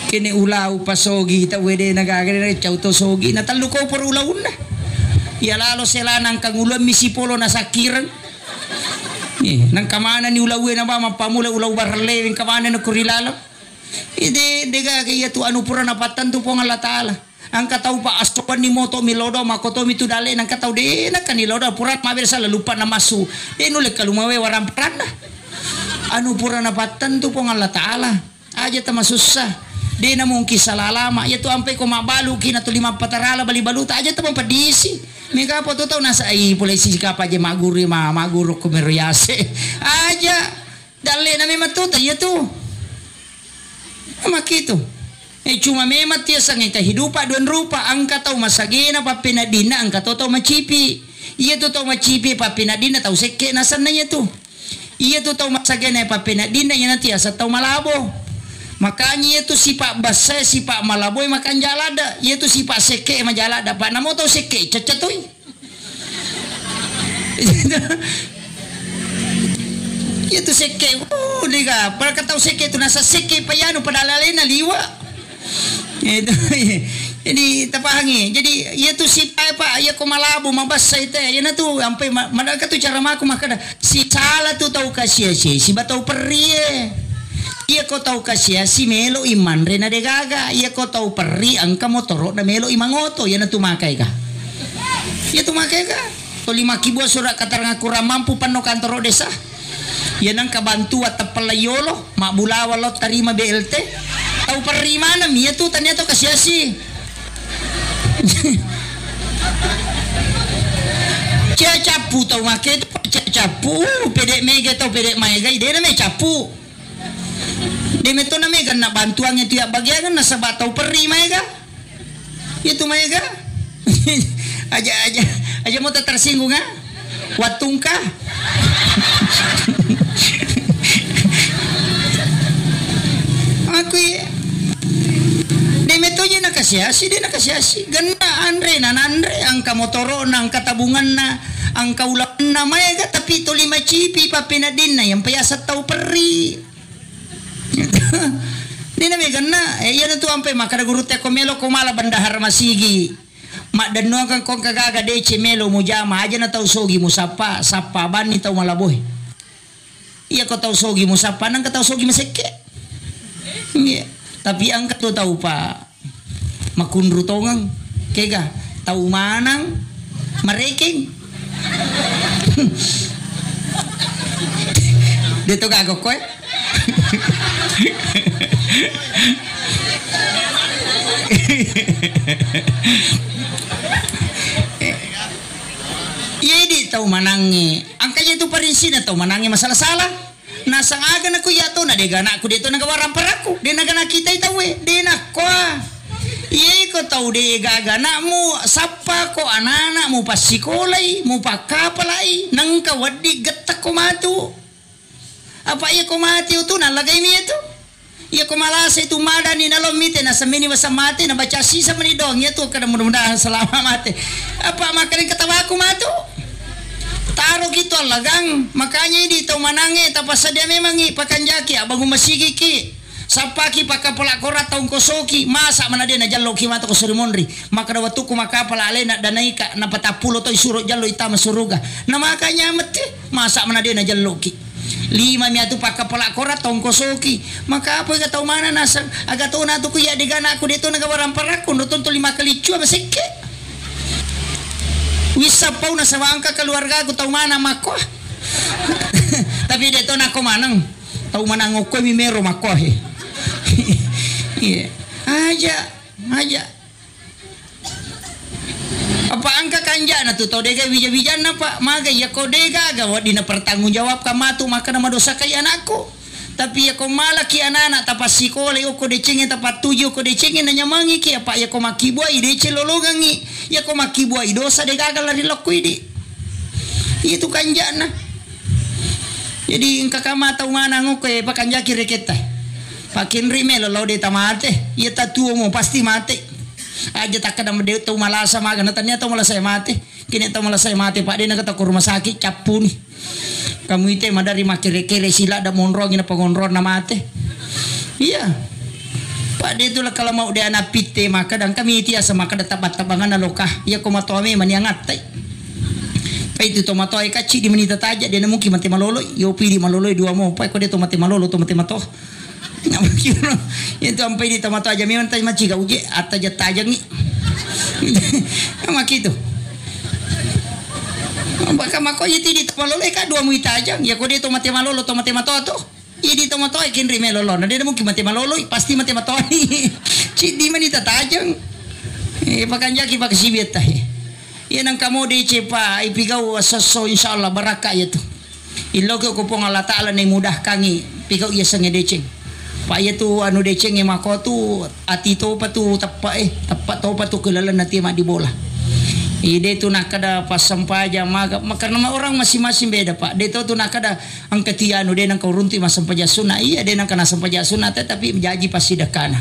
Speaker 1: kini ulaw pasogi ta wede nagagari chauto sogi na taluko parulawun na ya lalo sila ng kangulan misipolo na sakiran nang kamana ni ulaw na ba mapamula ulaw barle ng kamana na kurilalo ide dega kaya tu anu pura napatan tu pong Allah Ta'ala ang kataw pa astopan ni moto milodo makoto mitu dale nang kataw de na kanilodo pura mabir sa lupa na masu nulek kalumawe waram prana anu pura napatan tu pong Allah Ta'ala aja tama susah de na mong kisalalama ya tu ampe ko mabalu kina tu lima patarala bali baluta aja tama padisi mega po to nasa ay polisi ka pa je maguri maguro ko meriase aja dale na may matuta ya tu makito cuma memang tiasa ng kahidupa doon rupa ang kataw masagina pa pinadina ang katoto macipi iya to tau macipi pa pinadina tau seke nasan na niya to iya to tau masagina pa pinadina niya na tiasa tau malabo makanya itu sipak basa sipak malaboy makan jalada iya to sipak seke majalada pa namo tau seke cacatoy itu seke diga para kataw seke itu nasa seke pa yan padalala na liwa itu jadi tapahangi jadi itu si pa iya ko malabo mabasa ite yan na to ampe madaka to cara mako makada si sala to tau kasya si batau perri iya ko tau kasya si melo iman rena de gaga iya ko tau perri ang kamotoro na melo imangoto yan na tumakay ka iya tumakay ka to 5 kibo surat katarang kurang mampu pano kantoro desa yan ang kabantu at tapalayolo mabulawa lot tarima BLT tau parima na miya tu tanya to kasyasi cia capu tau make capu pedek mega atau pedek mega dia namanya capu dia meto namanya kan nak bantuannya tu ya bagian kan nasa batau peri mega itu mega aja mau tersinggung ha watungka aku ya dia metonya nakasiasi dia nakasiasi gana Andre angka motoro na angka tabungan na angka ulang na mega tapi itu 5 cipi papinadin na yang payasa tau peri dia namanya gana iya na tu ampe makada guru te komelo komala bandahar masigi mak dan kan kong kagaga dece melo mujama aja na tau sogi musapa sapa bani tau malaboy iya ko tau sogi musapa nang ka tau sogi maseke iya tapi ang tu tahu pak makunru tongang kega tahu manang mareking dito gago ko iya di tahu manangi angkanya itu parinsi na tahu manangi masalah salah nasa agan aku yato na dega na aku dito nagawaran paraku de nagana kita itawe de nako iya ko tau dega gana mu sapa ko anana mu pasikolay mu pakapalay nang kawadi gatak ko matu apa iya ko mati itu nalagay mi itu iya ko malasa itu mada ni nalomite na sa mini masamate na baca sisa manidong itu kada mudah-mudahan selama mati apa makanin katawa ko matu taruh gitu lagang makanya ini tau manange tapasa dia memang pakan jaki abang masigi ki sapaki pakapala korat taung kosoki masa mana dia na jallo ki mata ko surimonri maka da watu ko makapala alena danai ka na patapulo to isuro jallo itama suruga na makanya mete masa mana dia na jallo ki 5 miatu pakapala korat taung kosoki maka apa ga tau mana nasa aga tau na to ko ya digana aku dito nagawaran parakon nuton to 5 kali cua maseke wisa pau na sa angka keluarga ko tau mana mako tapi dito na ko manang tau manang ko mi mero mako iya aja apa angka kanja na tu tau dega bija-bijan na pak maga ya ko dega ga wadi na pertanggung jawab ka matu maka na madosa kay anakku tapi ya ko malaki anak tapas sikole ko decenge tapat 7 ko decenge na nyamangi ki apa ya ko makibuai dece lologangi ya ko makibuai dosa de gagal lari lokui di itu kanjana jadi engka kama tau mana ngoke pakanja kireketa pakin rimelo lo de tamate ya tatuo mo pasti mate aja tak kada mede tau malasa maga na tanya tau malasa mate kini tau malasa mate pak de na kata ko rumah sakit capu ni kamu itu madari makire-kire sila da monrong ina pangonron na mate iya pak de itulah kalau mau dia anak pite maka dan kami itu ya sama kada tabat-tabangan na lokah iya ko matoame maniangat tai pa itu to matoy kaci di menita taja dia na mungkin mate malolo yo pidi malolo dua mo pa ko de to mate malolo to mate mato na mungkin itu ampai di to mato aja memang tai maci ga uje ataja tajang ni makitu baka mako yiti di malolo ka 2 muita aja ya ko di to mate malolo to mate matoto idi to mato ay kinri melolo na de mungkin mate malolo pasti mate matoni ci di manita tajang pakan jaki pak sibet tah ya nang kamo de cepa ipigau sasso insyaallah baraka ya tu ilogo ko pong Allah taala ni mudah kangi pigau ya sange deceng pa ya tu anu deceng mako tu ati to patu tepat to patu kelalan nanti mak di bola ide tu nak kada pas sampai jam karena orang masing-masing beda pak. Dia tu nak kada angka tianu dia nak runti mas sampai jasuna iya dia nak kana sampai jasuna tetapi jaji pasti dekana.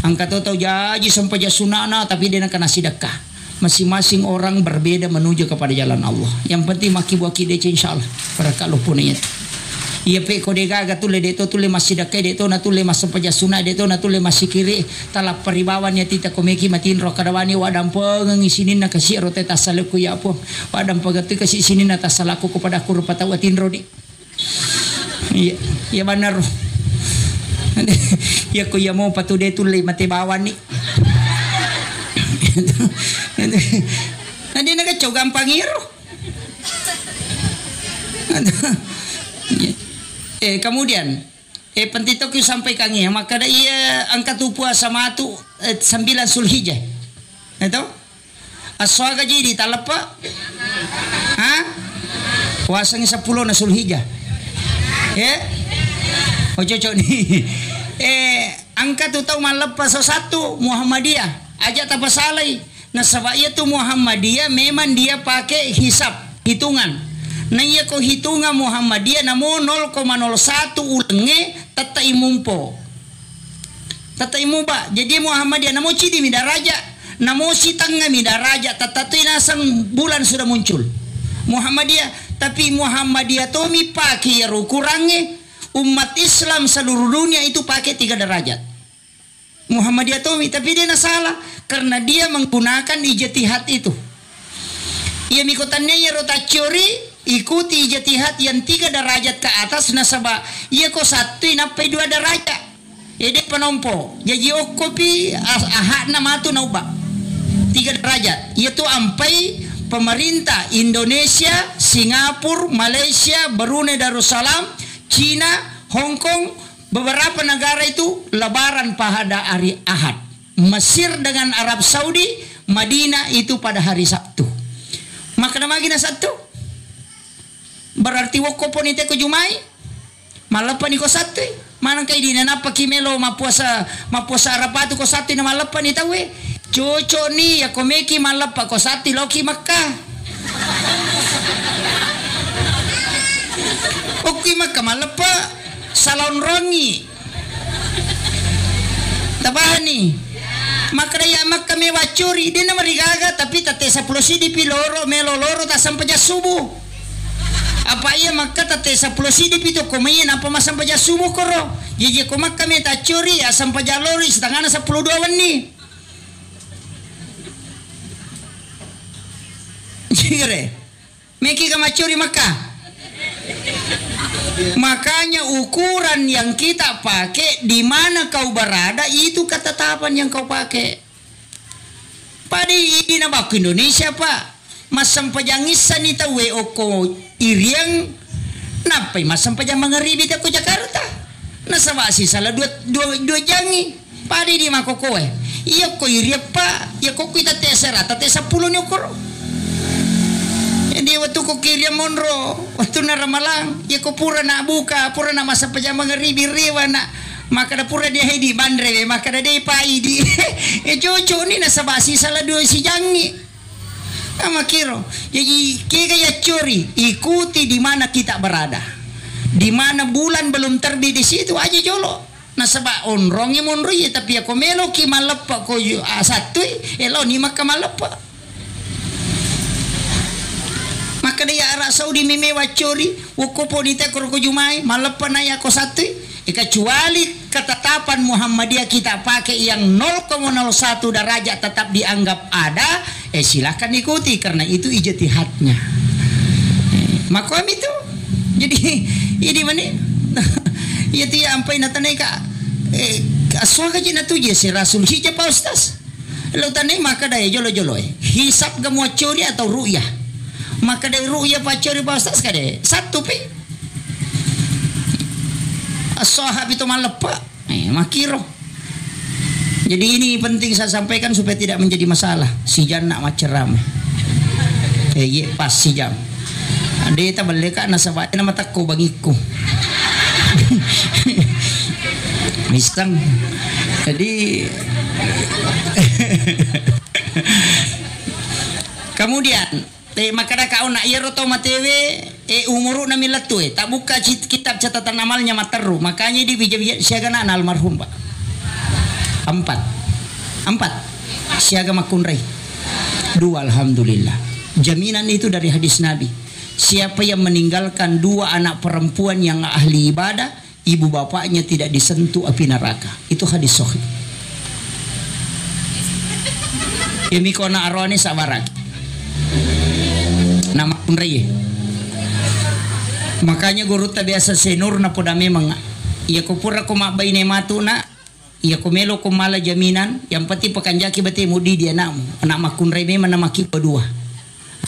Speaker 1: Angka tu jaji sampai jasuna na tapi dia nak kana sedekah. Masing-masing orang berbeda menuju kepada jalan Allah. Yang penting maki buaki dia insyaallah. Para kalau punanya. Iya pe ko de gaga tule de to tule masih dake de to na tule mas sampai jasuna de to na tule masih kiri talap peribawan ya tita komeki matin ro kadawani wadam pengang isinin na kasi rote tasaleku ya po wadam pagati kasi isinin na tasalaku kepada aku rupata watin ro di iya iya benar ya ko ya mau patu de tule mate bawan ni nanti nagacau gampang iro kemudian pentito ko sampaikan niya maka da iya angka tupua sama tu 9 Zulhijjah itu aswaga jadi talapa ha puasanya 10 na Zulhijjah. Oh cocok nih. Angka tu tahu malepas satu Muhammadiyah aja tak pasalai. Nah sebab itu Muhammadiyah memang dia pakai hisab, hitungan. Nah iya ko hitungan Muhammadiyah namo 0,01 ulange tata imumpo. Tata imumpa. Jadi Muhammadiyah namo cidi midaraja, namo si tengah midaraja tata tu nasang bulan sudah muncul. Muhammadiyah, tapi Muhammadiyah tu mi pakai ya kurangnya umat Islam seluruh dunia itu pakai 3 derajat. Muhammadiyah Tomi, tapi dia salah karena dia menggunakan ijtihad itu. Ia mikutannya ya rota curi ikuti ijtihad yang 3 derajat ke atas nasabah. Ia ko 1 napai 2 derajat. Ia dia penompo. Jadi okopi ahad nama tu nauba 3 derajat. Ia tu ampai pemerintah Indonesia, Singapura, Malaysia, Brunei Darussalam, Cina, Hong Kong, beberapa negara itu lebaran pada hari Ahad. Mesir dengan Arab Saudi, Madinah itu pada hari Sabtu. Maka nama gina Sabtu. Berarti wokopon itu ke Jumai. Malapan iko Sabtu. Mana kay di nanapa kimelo mapuasa Arapatu ko Sabtu na malapan itawe. Cuco ni ya komeki malapa ko Sabtu loki Makkah. Oke maka malapa salon rongi tabani maka ya maka mewacuri dia nama rigaga tapi tate 10 sidipi loro melo loro tak sampai subuh apa iya maka tate 10 sidipi to komain apa mas sampai subuh koro jadi ko maka me tacuri ya sampai lori setengah 10 dua wani jire meki kamacuri maka. Makanya ukuran yang kita pakai di mana kau berada itu ketetapan yang kau pakai. Padi ini nama Indonesia pak. Masam pajangisan itu oko iriang. Napai masam pajang mengeribi aku Jakarta. Nasabasi salah dua jangi. Padi di makokoe. Iya ko iriang pak. Iya ko kita tesera. Tate 10 nyokor. Jadi waktu ko kiria monro, waktu na ramalang, ya ko pura na buka, pura na masa pajama ngeribi riwa na, maka da pura dia hedi bandre, maka da dia pai di, cucu ni nasa basi salah 2 si jangi, ama kiro, jadi kaya ya curi, ikuti di mana kita berada, di mana bulan belum terbit di situ aja jolo, nasa ba onrongi monro ya tapi aku melo ki malepa ko satu, elo ni maka malepa. Maka dia Arab Saudi memewa curi wukupo di tekor ko Jumai malapan ay ako satu kecuali ketetapan Muhammadiyah kita pakai yang 0,01 derajat tetap dianggap ada silahkan ikuti karena itu ijtihadnya makom itu jadi ini mana ya tiya ampai natanay ka aswaga jina tu je si Rasul hija pa ustaz lo tanay maka daya jolo-jolo hisap gamu curi atau ru'yah maka dari ru'ya pacari bahasa sekade satu pi as-sahab itu malepa makiro jadi ini penting saya sampaikan supaya tidak menjadi masalah si jan nak maceram pas si jam ade ta baleka na sabay na matakko bagiku misang jadi kemudian maka dah kau nak iro to matewe umuru na milatu tak buka kitab catatan amalnya materu makanya di bija siaga na almarhum pak 4 siaga makunrai 2 alhamdulillah jaminan itu dari hadis Nabi siapa yang meninggalkan 2 anak perempuan yang ahli ibadah ibu bapaknya tidak disentuh api neraka itu hadis sahih ini kona arwani sabaraki nama pun raya makanya guru tak biasa senur na poda memang iya ko pura ko mabay ne matu na iya ko melo ko mala jaminan yang pati pakanjaki bati mudi dia namu anak makun raya memang nama ki kedua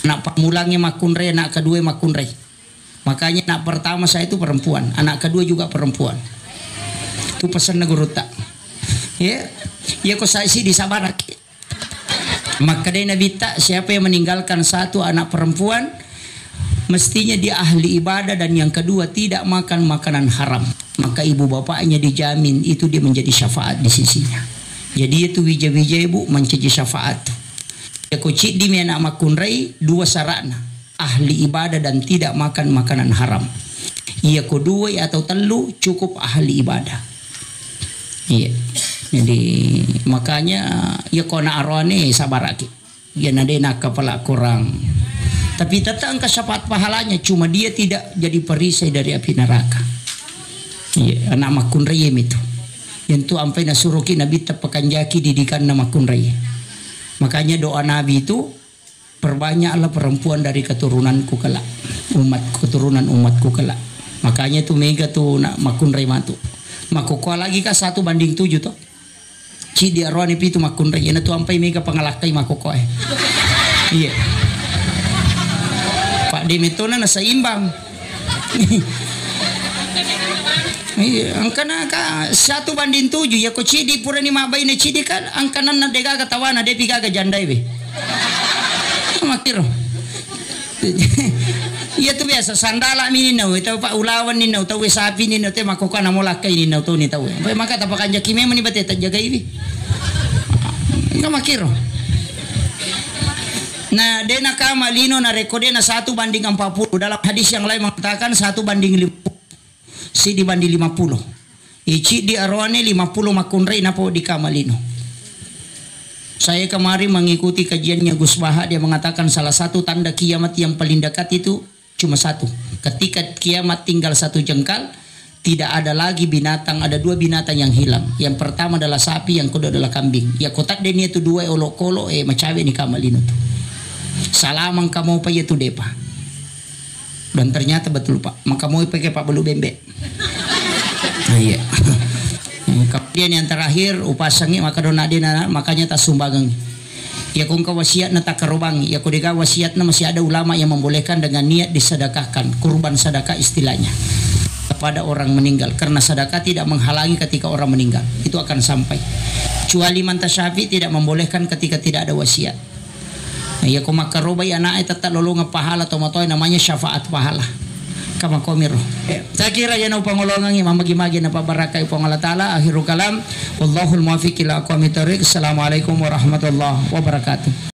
Speaker 1: anak pamulangnya makun raya anak kedua makun raya makanya anak pertama saya itu perempuan anak kedua juga perempuan itu pesan na guru tak ya iya ko saya sih disabarak maka dia Nabi tak siapa yang meninggalkan 1 anak perempuan mestinya dia ahli ibadah, dan yang kedua tidak makan makanan haram, maka ibu bapaknya dijamin itu dia menjadi syafaat di sisinya. Jadi itu wija-wija ibu menjadi syafaat. Ya kocik di anak makunrai dua sarana, ahli ibadah dan tidak makan makanan haram. Ia kedua atau telu cukup ahli ibadah. Iya. Jadi makanya ya kona arwane sabaraki. Ya nadena kepala kurang. Tapi tetap angka syafaat pahalanya, cuma dia tidak jadi perisai dari api neraka. Iya, anak makun rayem itu. Yang tu ampai nasuruki Nabi tepakan jaki didikan nama makun rayem. Makanya doa Nabi itu, perbanyaklah perempuan dari keturunanku kelak, keturunan umatku kelak. Makanya tu mega tu nak makun rayem tu. Makukuha lagi kah 1 banding 7 toh. Ci dia roani pitu makun rayem tu ampai mega pangalakai makukuha. Iya. Pak Demetona na saimbang. Angkana ka 1 banding 7 ya ko cidi pura ni mabay na cidi kan angkanan na dega katawana de piga ka jandai be. Makiro. Iya tu biasa sandala ni nau itu Pak ulawan ni nau tahu sapi ni nau te makoka na molakai ni nau tu ni tahu. Maka tapakan jaki memang ni bate jaga ibi. Enggak makiro. Nah, dena kama lino na rekode na 1 banding 40. Dalam hadis yang lain mengatakan 1 banding 50. Si dibanding 50. Ici di arwane 50 makunrai napo di kama lino. Saya kemarin mengikuti kajiannya Gus Baha, dia mengatakan salah satu tanda kiamat yang paling dekat itu cuma 1. Ketika kiamat tinggal 1 jengkal, tidak ada lagi binatang, ada 2 binatang yang hilang. Yang pertama adalah sapi, yang kedua adalah kambing. Ya kotak deni itu 2 olok-olok macawe ni kama lino tu. Salamang kamu pa itu depa. Dan ternyata betul Pak. Maka mau pakai Pak Belu Bembe. Nah, iya. Kemudian yang terakhir upasangi maka donadena makanya tak sumbangan. Ya kung wasiat na tak kerubang. Ya kudega wasiat na masih ada ulama yang membolehkan dengan niat disedekahkan, kurban sedekah istilahnya, kepada orang meninggal, karena sedekah tidak menghalangi ketika orang meninggal. Itu akan sampai. Kecuali Imam Syafi'i tidak membolehkan ketika tidak ada wasiat. Ya koma karobai anak tetap lolong pahala atau matoy namanya syafaat pahala. Kama komiro. Saya kira ya na pangolongan imam magi-magi na pabarakay po ng Allah Ta'ala. Akhirul kalam. Wallahul muwaffiq ila aqwamit thoriq. Assalamualaikum warahmatullahi wabarakatuh.